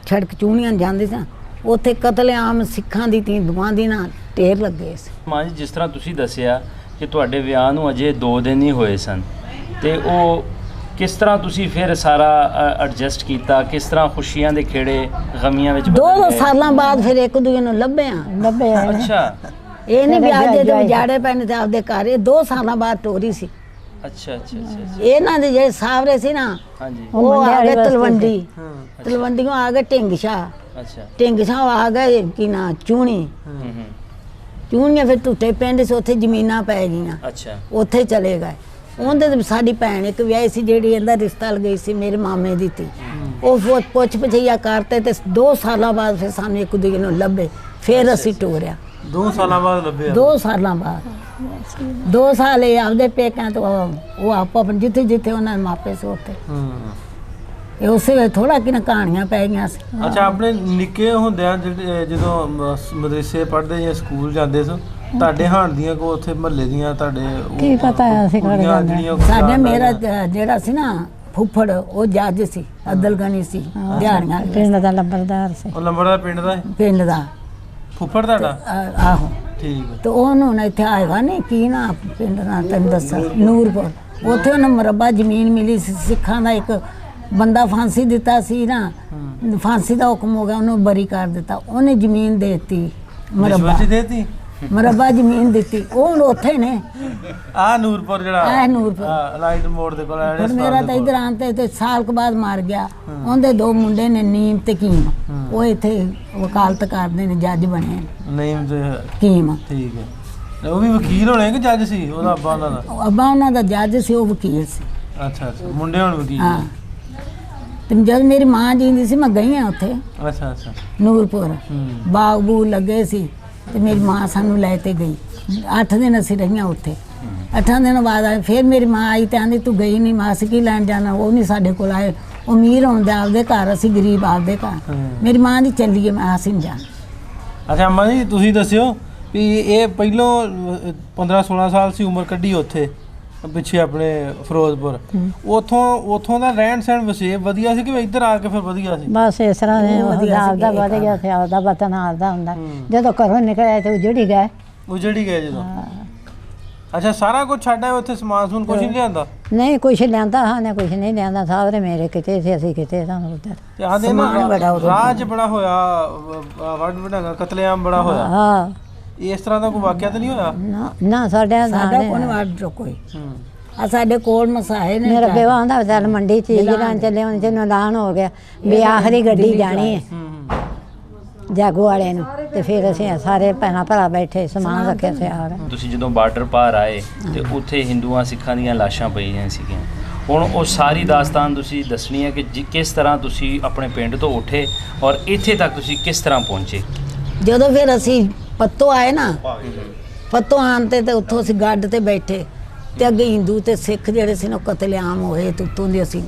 ਛੜਕ ਚੂਣੀਆਂ ਜਾਂਦੇ ਸੀ, ਉੱਥੇ ਕਤਲੇਆਮ ਸਿੱਖਾਂ ਦੀ ਤੀ ਦੁਆਂ ਦੀ ਨਾ ਢੇਰ ਲੱਗੇ ਸੀ। ਮਾਂ ਜੀ ਜਿਸ ਤਰ੍ਹਾਂ ਤੁਸੀਂ ਦੱਸਿਆ ਕਿ ਤੁਹਾਡੇ ਵਿਆਹ ਨੂੰ ਅਜੇ 2 ਦਿਨ ਹੀ ਹੋਏ ਸਨ ਤੇ ਉਹ ਕਿਸ ਤਰ੍ਹਾਂ ਤੁਸੀਂ ਫਿਰ ਸਾਰਾ ਐਡਜਸਟ ਕੀਤਾ, ਕਿਸ ਤਰ੍ਹਾਂ ਖੁਸ਼ੀਆਂ ਦੇ ਖੇੜੇ ਗਮੀਆਂ ਵਿੱਚ ਦੋ ਬਦਲ ਗਏ? ਸਾਲਾਂ ਬਾਅਦ ਫਿਰ ਇੱਕ ਦੂਜੇ ਨੂੰ ਲੱਭੇ ਆ। ਲੱਭੇ ਆਏ ਨੇ। ਅੱਛਾ ਇਹ ਨਹੀਂ ਵੀ ਅੱਜ ਦੇ ਵਿਆਹ ਵਿਜਾੜੇ ਪੈਣ ਤੇ ਆਪਦੇ ਘਰ, ਇਹ 2 ਸਾਲਾਂ ਬਾਅਦ ਟੋਰੀ ਸੀ। ਅੱਛਾ ਅੱਛਾ ਅੱਛਾ ਇਹਨਾਂ ਦੇ ਜਿਹੜੇ ਸਾਵਰੇ ਸੀ ਨਾ, ਹਾਂਜੀ ਉਹ ਉਹ ਆ ਮੰਡਿਆਲੇ ਗਏ ਵਾਸਤੇ ਤਲਵੰਡੀ, ਤਲਵੰਡੀੋਂ ਆ ਗਏ ਢਿੰਗਸ਼ਾ, ਅੱਛਾ ਢਿੰਗਸ਼ਾ ਆ ਗਏ ਕੀ ਨਾ ਚੂਣੀ, ਹੂੰ ਚੂਣੀਆਂ ਫਿਰ ਟੁੱਟੇ ਪਿੰਡ ਸੀ, ਉੱਥੇ ਜ਼ਮੀਨਾਂ ਪੈ ਗਈਆਂ, ਅੱਛਾ ਉੱਥੇ ਚਲੇ ਗਏ। ਉਹਦੇ ਤੇ ਸਾਡੀ ਭੈਣ ਇੱਕ ਵਿਆਹੀ ਸੀ, ਜਿਹੜੀ ਇਹਦਾ ਰਿਸ਼ਤਾ ਲਗਈ ਸੀ ਮੇਰੇ ਮਾਮੇ ਦੀ ਤੀ। ਉਹ ਪੁੱਛ ਪਛਈਆ ਕਰਤੇ ਤੇ 2 ਸਾਲਾਂ ਬਾਅਦ ਫਿਰ ਸਾਨੂੰ ਇੱਕ ਦੂਜੇ ਨੂੰ ਲੱਭੇ, ਫਿਰ ਅਸੀਂ ਟੋਰਿਆ। 2 ਸਾਲਾਂ ਬਾਅਦ ਲੱਭਿਆ? 2 ਸਾਲਾਂ ਬਾਅਦ 2 ਸਾਲ ਇਹ ਆਪਦੇ ਪੇਕਿਆਂ ਤੋਂ ਉਹ ਆਪੋ ਆਪਣੇ ਜਿੱਥੇ ਜਿੱਥੇ ਉਹਨਾਂ ਦੇ ਮਾਪੇ ਸੀ ਉੱਥੇ। ਇਹ ਉਸੇ ਵੇਲੇ ਥੋੜਾ ਕਿ ਕਹਾਣੀਆਂ ਪੈ ਗਈਆਂ ਸੀ। ਅੱਛਾ ਆਪਣੇ ਨਿੱਕੇ ਹੁੰਦਿਆਂ ਜਦੋਂ ਮਦਰਸੇ ਪੜ੍ਹਦੇ ਜਾਂ ਸਕੂਲ ਜਾਂਦੇ ਸੀ, ਤੁਹਾਡੇ ਹਾਣ ਦੀਆਂ ਕੋ ਉੱਥੇ ਮਹੱਲੇ ਦੀਆਂ ਤੁਹਾਡੇ ਕੀ ਪਤਾ ਹੈ ਅਸੀਂ ਕਿਹੜੇ ਕੁੜੀਆਂ ਜਾਂਦੇ। ਜਿਹੜੀਆਂ ਸਾਡੇ ਮੇਰਾ ਜਿਹੜਾ ਸੀ ਨਾ ਫੁੱਫੜ, ਉਹ ਜੱਜ ਸੀ, ਅਦਲਗਨੀ ਸੀ ਦਿਹਾੜੀਆਂ ਪਿੰਡ ਦਾ ਲੰਬਰਦਾਰ ਸੀ। ਉਹ ਲੰਬੜਦਾਰ ਪਿੰਡ ਦਾ ਹੈ? ਪਿੰਡ ਦਾ। ਫੁੱਫੜ ਤੁਹਾਡਾ? ਆਹੋ। ਠੀਕ ਹੈ। ਤੇ ਉਹਨੂੰ ਨਾ ਇੱਥੇ ਆਏਗਾ ਨਹੀਂ ਕੀ ਨਾ ਪਿੰਡ ਦਾ ਤੈਨੂੰ ਦੱਸਾਂ, ਨੂਰਪੁਰ, ਉੱਥੇ ਉਹਨੂੰ ਮੁਰੱਬਾ ਜ਼ਮੀਨ ਮਿਲੀ ਸੀ। ਸਿੱਖਾਂ ਦਾ ਇੱਕ ਬੰਦਾ ਫਾਂਸੀ ਦਿੱਤਾ ਸੀ ਨਾ, ਫਾਂਸੀ ਦਾ ਹੁਕਮ ਹੋ ਗਿਆ, ਉਹਨੂੰ ਬਰੀ ਕਰ ਦਿੱਤਾ, ਉਹਨੇ ਜ਼ਮੀਨ ਦੇ ਦਿੱਤੀ, ਮੁਰੱਬਾ ਰਿਸ਼ਵਤ ਦੇਤੀ? ਮੁਰੱਬਾ ਜ਼ਮੀਨ ਦਿੱਤੀ। ਉਹ ਹੁਣ ਉੱਥੇ ਨੇ, ਆ ਨੂਰਪੁਰ ਜਿਹੜਾ ਆਹ ਨੂਰਪੁਰ। ਲਾਈਟ ਮੋੜ ਦੇ ਕੋਲ ਪਰ ਮੇਰਾ ਤਾਂ ਇਧਰ ਆਂਤੇ ਤੇ ਸਾਲ ਕੁ ਬਾਅਦ ਮਰ ਗਿਆ। ਉਹਦੇ 2 ਮੁੰਡੇ ਨੇ, ਨੀਮ ਤੇ ਕੀਮ, ਉਹ ਇੱਥੇ ਵਕਾਲਤ ਕਰਦੇ ਨੇ, ਜੱਜ ਬਣੇ ਨੇ। ਨਹੀਂ ਤੇ ਕੀਮ ਠੀਕ ਹੈ। ਉਹ ਵੀ ਵਕੀਲ ਹੋਣੇ ਕਿ ਜੱਜ ਸੀ? ਉਹਦਾ ਅੱਬਾ ਉਹਨਾਂ ਦਾ? ਅੱਬਾ ਉਹਨਾਂ ਦਾ ਜੱਜ ਸੀ, ਉਹ ਵਕੀਲ ਸੀ। ਅੱਛਾ ਅੱਛਾ, ਮੁੰਡੇ ਹੁਣ ਵਕੀਲ ਹਾਂ। ਨੇ। ਤੇ ਜਦ ਮੇਰੀ ਮਾਂ ਜੀਂਦੀ ਸੀ, ਮੈਂ ਗਈ ਆ ਉੱਥੇ ਅੱਛਾ ਅੱਛਾ। ਨੂਰਪੁਰ, ਬਾਗ ਬੂਗ ਲੱਗੇ ਸੀ ਤੇ ਮੇਰੀ ਮਾਂ ਸਾਨੂੰ ਲੈ ਤੇ ਗਈ। 8 ਦਿਨ ਅਸੀਂ ਰਹੀਆਂ ਉੱਥੇ। 8 ਦਿਨ ਬਾਅਦ ਆਏ, ਫਿਰ ਮੇਰੀ ਮਾਂ ਆਈ ਤੇ ਆਂਦੀ ਤੂੰ ਗਈ ਨਹੀਂ, ਮਾਂ ਅਸੀਂ ਕੀ ਲੈਣ ਜਾਣਾ। ਉਹ ਨਹੀਂ ਸਾਡੇ ਕੋਲ ਆਏ, ਉਹ ਅਮੀਰ ਹੁੰਦੇ ਆਪਦੇ ਘਰ, ਅਸੀਂ ਗਰੀਬ ਆਪਦੇ ਘਰ। ਮੇਰੀ ਮਾਂ ਦੀ ਚੱਲੀਏ, ਮੈਂ ਅਸੀਂ ਨਹੀਂ ਜਾਣਾ। ਅੱਛਾ ਅੰਮਾ ਜੀ ਤੁਸੀਂ ਦੱਸਿਓ ਵੀ ਇਹ ਪਹਿਲੋਂ 15-16 ਸਾਲ ਸੀ ਉਮਰ ਕੱਢੀ ਉੱਥੇ ਪਿੱਛੇ ਆਪਣੇ ਫਿਰੋਜ਼ਪੁਰ, ਉਥੋਂ ਦਾ ਰਹਿਣ ਸਹਿਣ ਵਸੇਬ ਵਧੀਆ ਸੀ ਕਿ ਇੱਧਰ ਆ ਕੇ ਫਿਰ ਵਧੀਆ ਸੀ? ਬਸ ਇਸ ਤਰ੍ਹਾਂ ਨੇ ਉਹ ਵਧੀਆ ਆਪਦਾ ਸੀ, ਵਧ ਗਿਆ ਤੇ ਆਪਦਾ ਵਤਨ ਆਪਦਾ ਹੁੰਦਾ। ਜਦੋਂ ਘਰੋਂ ਨਿਕਲਿਆ ਤੇ ਉਜੜੀ ਗਏ। ਉਜੜੀ ਗਏ ਜਦੋਂ? ਅੱਛਾ ਸਾਰਾ ਕੁਝ ਛੱਡਿਆ ਉੱਥੇ ਸਮਾਨ ਸਮੂਨ ਕੁਝ ਨਹੀਂ ਲਿਆਂਦਾ ਨਹੀਂ ਕੁਛ ਲਿਆਂਦਾ ਹਾਂ ਨੇ ਕੁਛ ਨਹੀਂ ਲਿਆਂਦਾ ਸਾਹਰੇ ਮੇਰੇ ਕਿਤੇ ਸੀ ਅਸੀਂ ਕਿਤੇ ਸਾਨੂੰ ਉੱਧਰ ਤੇ ਆਂਦੇ ਸਮਾਨ ਬੜਾ ਨਾ ਉਦੋਂ ਰਾਜ ਬੜਾ ਹੋਇਆ ਵੱਡ ਵਡਾਂਗਾ ਕਤਲੇਆਮ ਬੜਾ ਹੋਇਆ ਹਾਂ ਇਸ ਤਰ੍ਹਾਂ ਦਾ ਕੋਈ ਵਾਕਿਆ ਤਾਂ ਨਹੀਂ ਹੋਇਆ ਨਾ ਸਾਡੇ ਸਾਡਾ ਕੋਣ ਵਾੜ ਕੋਈ ਆ ਸਾਡੇ ਕੋਲ ਮਸਾਏ ਨੇ ਮੇਰਾ ਪਿਓ ਆਂਦਾ ਚੱਲ ਮੰਡੀ ਚੀਜ਼ ਲੈਣ ਚੱਲੇ ਹੁਣ ਜਿਹਨੂੰ ਐਲਾਨ ਹੋ ਗਿਆ ਵੀ ਆਖਰੀ ਗੱਡੀ ਜਾਣੀ ਹੈ ਜਾਗੋ ਵਾਲੇ ਨੂੰ ਤੇ ਫਿਰ ਅਸੀਂ ਸਾਰੇ ਭੈਣਾਂ ਭਰਾ ਬੈਠੇ ਸਮਾਨ ਰੱਖਿਆ ਸਿਆਰ ਤੁਸੀਂ ਜਦੋਂ ਬਾਰਡਰ ਪਾਰ ਆਏ ਤੇ ਉੱਥੇ ਹਿੰਦੂਆਂ ਸਿੱਖਾਂ ਦੀਆਂ ਲਾਸ਼ਾਂ ਪਈਆਂ ਸੀਗੀਆਂ। ਹੁਣ ਉਹ ਸਾਰੀ ਦਾਸਤਾਨ ਤੁਸੀਂ ਦੱਸਣੀ ਹੈ ਕਿ ਕਿਸ ਤਰ੍ਹਾਂ ਤੁਸੀਂ ਆਪਣੇ ਪਿੰਡ ਤੋਂ ਉੱਠੇ ਔਰ ਇੱਥੇ ਤੱਕ ਤੁਸੀਂ ਕਿਸ ਤਰ੍ਹਾਂ ਪਹੁੰਚੇ। ਜਦੋਂ ਫਿਰ ਅਸੀਂ ਪੱਤੋ ਆਏ ਨਾ ਪੱਤੋ ਆਉਣ ਤੇ ਉੱਥੋਂ ਅਸੀਂ ਗੱਡ ਤੇ ਬੈਠੇ ਤੇ ਅੱਗੇ ਹਿੰਦੂ ਤੇ ਸਿੱਖ ਜਿਹੜੇ ਸੀ ਨਾ ਉਹ ਕਤਲੇਆਮ ਹੋਏ ਤੇ ਉੱਤੋਂ ਦੀ ਅਸੀਂ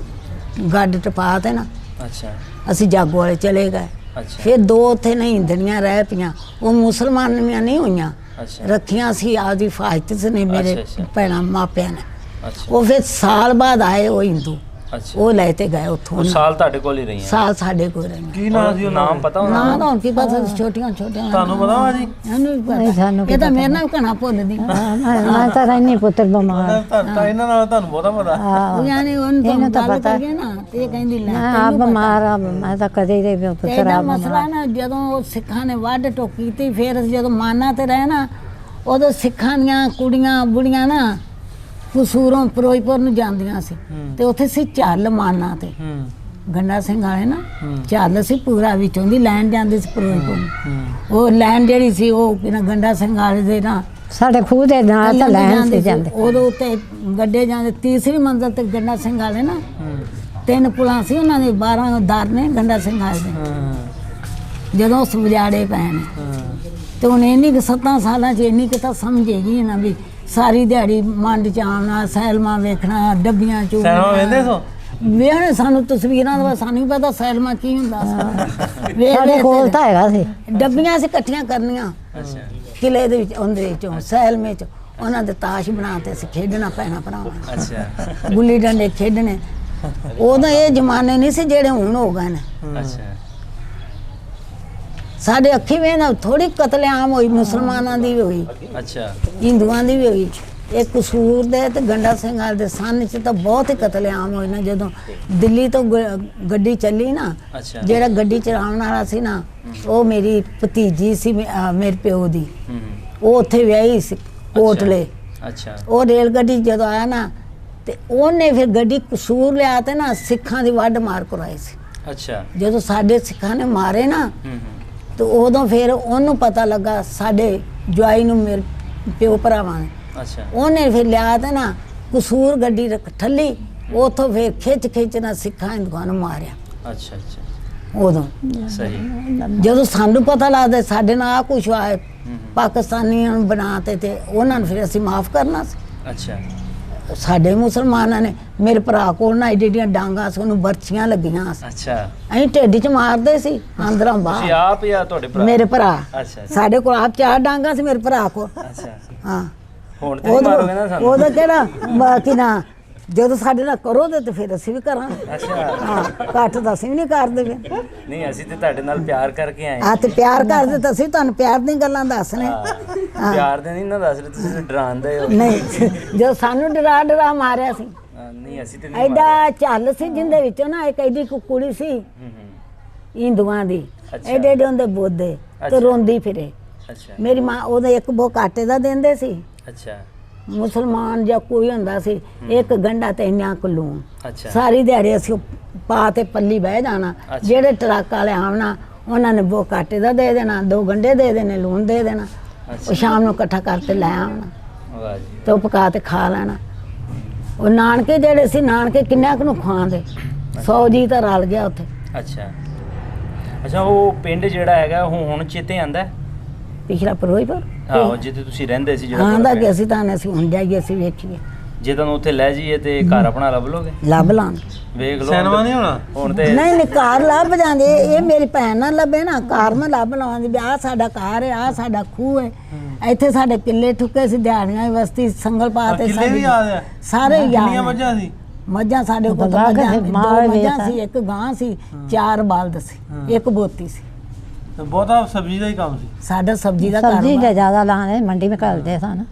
ਗੱਡ ਟਪਾ ਤੇ ਨਾ ਅੱਛਾ ਅਸੀਂ ਜਾਗੋ ਵਾਲੇ ਚਲੇ ਗਏ। ਅੱਛਾ ਫਿਰ 2 ਉੱਥੇ ਨਹੀਂ ਹਿੰਦਣੀਆਂ ਰਹਿ ਪਈਆਂ ਉਹ ਮੁਸਲਮਾਨੀਆਂ ਨਹੀਂ ਹੋਈਆਂ ਅੱਛਾ ਰੱਖੀਆਂ ਸੀ ਆਪਦੀ ਹਿਫਾਜ਼ਤ 'ਚ ਨੇ ਮੇਰੇ ਅੱਛਾ। ਭੈਣਾਂ ਮਾਪਿਆਂ ਨੇ। ਅੱਛਾ ਉਹ ਫਿਰ ਸਾਲ ਬਾਅਦ ਆਏ ਉਹ ਹਿੰਦੂ ਅੱਛਾ ਉਹ ਲੈ ਤੇ ਗਏ ਉੱਥੋਂ ਉਹ ਸਾਲ ਤੁਹਾਡੇ ਕੋਲ ਹੀ ਰਹੀਆਂ। ਸਾਲ ਸਾਡੇ ਕੋਲ ਰਹੇ ਕੀ ਨਾਂ ਸੀ ਉਹਨਾਂ ਨਾਮ ਦਾ? ਪਤਾ ਉਹਨਾਂ ਨਾ ਤਾਂ ਹੁਣ ਕੀ ਪਤਾ ਛੋਟੀਆਂ ਤੁਹਾਨੂੰ ਪਤਾ ਵਾ ਜੀ ਇਹਨੂੰ ਵੀ ਨਹੀਂ, ਪਤਾ ਸਾਨੂੰ ਇਹ ਤਾਂ ਮੇਰੇ ਨਾਲ ਵੀ ਘਣਾ ਭੁੱਲਦੀ ਮੈਂ ਤਾਂ ਰਹਿਨੀ ਪੁੱਤਰ ਬਿਮਾਰ ਤਾਂ ਇਹਨਾਂ ਨਾਲ ਤੁਹਾਨੂੰ ਬਹੁਤਾ ਪਤਾ ਉਹ ਯਾਨੀ ਉਹਨੂੰ ਇਹਨੂੰ ਤਾਂ ਗੱਲ ਪਤਾ। ਕਰੀਏ ਨਾ ਤੇ ਇਹ ਕਹਿੰਦੀ ਲੈ ਮੈਂ ਤੈਨੂੰ ਆਪ ਪਤਾ। ਬਿਮਾਰ ਆ ਮੈਂ ਤਾਂ ਕਦੇ ਦੇ ਤੇ ਪੁੱਤਰ ਇਹਦਾ ਆ ਮਸਲਾ ਨਾ ਜਦੋਂ ਉਹ ਸਿੱਖਾਂ ਨੇ ਵੱਢ ਟੋਕ ਕੀਤੀ ਫਿਰ ਅਸੀਂ ਜਦੋਂ ਮਾਨਾ ਤੇ ਰਹੇ ਨਾ ਉਦੋਂ ਸਿੱਖਾਂ ਦੀਆਂ ਕੁੜੀਆਂ ਬੁੜੀਆਂ ਨਾ ਕਸੂਰੋਂ ਫਿਰੋਜ਼ਪੁਰ ਨੂੰ ਜਾਂਦੀਆਂ ਸੀ ਤੇ ਉੱਥੇ ਸੀ ਝੱਲ ਮਾਨਾ ਤੇ ਗੰਡਾ ਸਿੰਘ ਵਾਲੇ ਨਾ ਝੱਲ ਸੀ ਪੂਰਾ ਵਿੱਚੋਂ ਦੀ ਲੈਣ ਜਾਂਦੇ ਸੀ ਫਿਰੋਜ਼ਪੁਰ ਨੂੰ। ਉਹ ਲੈਣ ਜਿਹੜੀ ਸੀ ਉਹ ਕਿਨਾ ਗੰਡਾ ਸਿੰਘ ਵਾਲੇ ਦੇ ਨਾ ਸਾਡੇ ਖੂਹ ਦੇ ਨਾਲ ਤਾਂ ਲੈਣ ਸੀ ਜਾਂਦੇ ਉਦੋਂ ਉੱਤੇ ਗੱਡੇ ਜਾਂਦੇ ਤੀਸਰੀ ਮੰਜ਼ਲ ਤੇ ਗੰਡਾ ਸਿੰਘ ਵਾਲੇ ਨਾ 3 ਪੁਲਾਂ ਸੀ ਉਹਨਾਂ ਦੇ 12 ਦਰ ਨੇ ਗੰਡਾ ਸਿੰਘ ਵਾਲੇ ਦੇ ਜਦੋਂ ਉਸ ਵਿਜਾੜੇ ਪਏ ਨੇ ਤੇ ਹੁਣ ਇੰਨੀ ਕੁ 7 ਸਾਲਾਂ 'ਚ ਇੰਨੀ ਕੁ ਤਾਂ ਸਮਝੇਗੀ ਨਾ ਵੀ ਸਾਰੀ ਦਿਹਾੜੀ ਮੰਡ ਚ ਆਉਣਾ ਸੈਲਮਾ ਵੇਖਣਾ ਡੱਬੀਆਂ ਚੋਂ ਸੈਲਮਾ ਵੇਖਦੇ ਸੋ ਵੇਖਣੇ ਸਾਨੂੰ ਤਸਵੀਰਾਂ ਦਾ ਸਾਨੂੰ ਪਤਾ ਸੈਲਮਾ ਕੀ ਹੁੰਦਾ ਸੀ ਸਾਡੇ ਕੋਲ ਤਾਂ ਹੈਗਾ ਸੀ ਡੱਬੀਆਂ ਸੀ ਇਕੱਠੀਆਂ ਕਰਨੀਆਂ ਅੱਛਾ ਕਿਲੇ ਦੇ ਵਿੱਚ ਉਹਦੇ ਵਿੱਚੋਂ ਸੈਲਮੇ ਚ ਉਹਨਾਂ ਦੇ ਤਾਸ਼ ਬਣਾ ਤੇ ਅਸੀਂ ਖੇਡਣਾ ਪੈਣਾ ਭਰਾਵਾਂ ਅੱਛਾ ਗੁੱਲੀ ਡੰਡੇ ਖੇਡਣੇ ਉਦੋਂ ਇਹ ਜ਼ਮਾਨੇ ਨਹੀਂ ਸੀ ਜਿਹੜੇ ਹੁਣ ਹੋ ਗਏ ਨੇ ਅੱਛਾ ਸਾਡੇ ਅੱਖੀ ਵੇਖ ਥੋੜੀ ਕਤਲੇਆਮ ਹੋਈ ਮੁਸਲਮਾਨਾਂ ਦੀ ਵੀ ਹੋਈ ਅੱਛਾ ਹਿੰਦੂਆਂ ਦੀ ਵੀ ਹੋਈ ਇਹ ਕਸੂਰ ਦੇ ਤੇ ਗੰਡਾ ਸਿੰਘ ਵਾਲੇ ਦੇ ਸੰਨ ਚ ਤਾਂ ਬਹੁਤ ਹੀ ਕਤਲੇਆਮ ਹੋਏ ਨਾ ਜਦੋਂ ਦਿੱਲੀ ਤੋਂ ਗੱਡੀ ਚੱਲੀ ਨਾ ਅੱਛਾ ਜਿਹੜਾ ਗੱਡੀ ਚਲਾਉਣ ਵਾਲਾ ਸੀ ਨਾ ਉਹ ਮੇਰੀ ਭਤੀਜੀ ਸੀ ਮੇਰੇ ਪਿਓ ਦੀ ਉਹ ਉੱਥੇ ਵਿਆਹੀ ਸੀ ਕੋਟਲੇ ਅੱਛਾ ਉਹ ਰੇਲ ਗੱਡੀ ਜਦੋਂ ਆਇਆ ਨਾ ਤੇ ਉਹਨੇ ਫਿਰ ਗੱਡੀ ਕਸੂਰ ਲਿਆ ਤੇ ਨਾ ਸਿੱਖਾਂ ਦੀ ਵੱਢ ਮਾਰ ਕਰਾਈ ਸੀ ਅੱਛਾ ਜਦੋਂ ਸਾਡੇ ਸਿੱਖਾਂ ਨੇ ਮਾਰੇ ਨਾ ਤੇ ਉਦੋਂ ਫਿਰ ਉਹਨੂੰ ਪਤਾ ਲੱਗਾ ਸਾਡੇ ਜਵਾਈ ਨੂੰ ਮੇਰੇ ਪਿਓ ਭਰਾਵਾਂ ਨੇ ਅੱਛਾ ਉਹਨੇ ਫਿਰ ਲਿਆ ਤੇ ਨਾ ਕਸੂਰ ਗੱਡੀ ਰੱਖ ਠੱਲੀ ਉਥੋਂ ਫਿਰ ਖਿੱਚ ਨਾ ਸਿੱਖਾਂ ਹਿੰਦੂਆਂ ਨੂੰ ਮਾਰਿਆ ਅੱਛਾ ਅੱਛਾ ਉਦੋਂ ਸਹੀ ਜਦੋਂ ਸਾਨੂੰ ਪਤਾ ਲੱਗਦਾ ਸਾਡੇ ਨਾਲ ਆ ਕੁਛ ਆਏ ਪਾਕਿਸਤਾਨੀਆਂ ਨੂੰ ਬਣਾਤੇ ਤੇ ਉਹਨਾਂ ਨੂੰ ਫਿਰ ਅਸੀਂ ਮਾਫ ਕਰਨਾ ਸੀ ਅੱਛਾ ਸਾਡੇ ਮੁਸਲਮਾਨਾਂ ਨੇ ਮੇਰੇ ਭਰਾ ਕੋਲ ਨਾ ਏਡੀਆਂ ਡਾਂਗਾ ਸੀ ਉਹਨੂੰ ਬਰਛੀਆਂ ਲੱਗੀਆਂ ਸੀ ਅੱਛਾ ਅਸੀਂ ਢਿੱਡ 'ਚ ਮਾਰਦੇ ਸੀ ਅੰਦਰੋਂ ਤੁਸੀਂ ਬਾਹਰ ਆਪ ਜਾਂ ਤੁਹਾਡੇ ਭਰਾ ਮੇਰੇ ਭਰਾ ਅੱਛਾ ਸਾਡੇ ਕੋਲ ਆਪ 4 ਡਾਂਗਾ ਸੀ ਮੇਰੇ ਭਰਾ ਕੋਲ ਅੱਛਾ ਹਾਂ ਹੁਣ ਤੇ ਨਹੀਂ ਮਾਰੋਗੇ ਨਾ ਸਾਨੂੰ ਉਹਦਾ ਕਿਹੜਾ ਕਿ ਨਾ ਜਦੋਂ ਸਾਡੇ ਨਾਲ ਕਰੋਗੇ ਤੇ ਫਿਰ ਅਸੀਂ ਵੀ ਕਰਾਂਗੇ ਅੱਛਾ ਹਾਂ ਘੱਟ ਤਾਂ ਅਸੀਂ ਵੀ ਨਹੀਂ ਕਰਦੇ ਫਿਰ ਨਹੀਂ ਅਸੀਂ ਤੇ ਤੁਹਾਡੇ ਨਾਲ ਪਿਆਰ ਕਰਕੇ ਆਏ ਆ ਤੇ ਪਿਆਰ ਕਰਦੇ ਤਾਂ ਅਸੀਂ ਤੁਹਾਨੂੰ ਪਿਆਰ ਦੀਆਂ ਗੱਲਾਂ ਦੱਸਨੇ ਪਿਆਰ ਦੇ ਨਹੀਂ ਨਾ ਦੱਸ ਰਹੇ ਤੁਸੀਂ ਡਰਾਉਂਦੇ ਹੋ ਨਹੀਂ ਜਦੋਂ ਸਾਨੂੰ ਡਰਾ ਮਾਰਿਆ ਸੀ ਨਹੀਂ ਅਸੀਂ ਤੇ ਨਹੀਂ ਐਡਾ ਚੱਲ ਸੀ ਜਿੰਦੇ ਵਿੱਚੋਂ ਨਾ ਇੱਕ ਐਡੀ ਕੁੜੀ ਸੀ ਹਿੰਦੂਆਂ ਦੀ ਅੱਛਾ। ਐਡੇ ਐਡੇ ਹੁੰਦੇ ਬੋਦੇ ਅੱਛਾ। ਤੇ ਰੋਂਦੀ ਫਿਰੇ ਅੱਛਾ ਮੇਰੀ ਮਾਂ ਉਹਦੇ ਇੱਕ ਬੋ ਕਾਟੇ ਦਾ ਦਿੰਦੇ ਸੀ ਅੱਛਾ ਮੁਸਲਮਾਨ ਜਾਂ ਕੋਈ ਹੁੰਦਾ ਸੀ ਇੱਕ ਗੰਢਾ ਤੇ ਇੰਨਾ ਕੁ ਲੂਣ ਅੱਛਾ ਸਾਰੀ ਦਿਹਾੜੀ ਅਸੀਂ ਪਾ ਤੇ ਪੱਲੀ ਬਹਿ ਜਾਣਾ ਅੱਛਾ। ਜਿਹੜੇ ਟਰੱਕ ਵਾਲੇ ਆਉਣਾ ਉਹਨਾਂ ਨੇ ਬੋ ਕਾਟੇ ਦਾ ਦੇ ਦੇਣਾ 2 ਗੰਢੇ ਦੇ ਦੇਣੇ ਲੂਣ ਦੇ ਦੇਣਾ ਉਹ ਸ਼ਾਮ ਨੂੰ ਇਕੱਠਾ ਕਰਕੇ ਲੈ ਆਉਣਾ ਵਾਹ ਜੀ ਤੇ ਉਹ ਪਕਾ ਤੇ ਖਾ ਲੈਣਾ ਉਹ ਨਾਨਕੇ ਜਿਹੜੇ ਸੀ ਨਾਨਕੇ ਕਿੰਨਾ ਕੁ ਨੂੰ ਖਵਾਉਂਦੇ 100 ਜੀ ਤਾਂ ਰਲ ਗਿਆ ਉੱਥੇ ਅੱਛਾ ਅੱਛਾ ਉਹ ਪਿੰਡ ਜਿਹੜਾ ਹੈਗਾ ਉਹ ਹੁਣ ਚੇਤੇ ਆਂਦਾ ਪਿਛਲਾ ਫਿਰੋਜ਼ਪੁਰ ਆਹੋ ਜਿੱਥੇ ਤੁਸੀਂ ਰਹਿੰਦੇ ਸੀ ਜਿਹੜਾ ਹਾਂ ਤੁਹਾਡਾ ਦਾ ਪਿੰਡ। ਕਿ ਅਸੀਂ ਤਾਂ ਅਸੀਂ ਹੁਣ ਜਾਈਏ ਅਸੀਂ ਵੇਖੀਏ ਜੇ ਤੁਹਾਨੂੰ ਉੱਥੇ ਲੈ ਜਾਈਏ ਤੇ ਘਰ ਆਪਣਾ ਲੱਭ ਲੋਗੇ ਲੱਭ ਲਾਂ ਵੇਖ ਲਓ ਸੈਨਮਾ ਨਹੀਂ ਹੋਣਾ ਹੁਣ ਤੇ ਨਹੀਂ ਨਹੀਂ ਕਾਰ ਲੱਭ ਜਾਂਦੇ ਇਹ ਮੇਰੀ ਭੈਣ ਨਾਲ ਲੱਭੇ ਨਾ ਕਾਰ ਮੈਂ ਲੱਭ ਲਵਾਂਗੀ ਵੀ ਆਹ ਸਾਡਾ ਕਾਰ ਹੈ ਆਹ ਸਾਡਾ ਖੂਹ ਹੈ ਇੱਥੇ ਸਾਡੇ ਕਿੱਲੇ ਠੁੱਕੇ ਸੀ ਦਿਹਾੜੀਆਂ ਦੀ ਵਸਤੀ ਸੰਗਲ ਪਾਤੇ ਕਿੱਲੇ ਵੀ ਯਾਦ ਆ ਸਾਰੇ ਕਿੰਨੀਆਂ ਯਾਦ ਮੱਝਾਂ ਸੀ ਮੱਝਾਂ ਸਾਡੇ ਕੋਲ ਤਾਂ ਬਾਗ ਮੱਝਾਂ ਦੇ 2 ਮਾਲ ਮੱਝਾਂ ਵੇਚ ਸੀ ਇੱਕ ਗਾਂ ਸੀ 4 ਬਲਦ ਸੀ ਇੱਕ ਬੋਤੀ ਸੀ ਤੇ ਬਹੁਤਾ ਸਬਜ਼ੀ ਦਾ ਹੀ ਕੰਮ ਸੀ ਸਾਡਾ ਸਬਜ਼ੀ ਦਾ सब्जी ਕਾਰੋਬਾਰ का ज़्यादा लाने मंडी में करते सन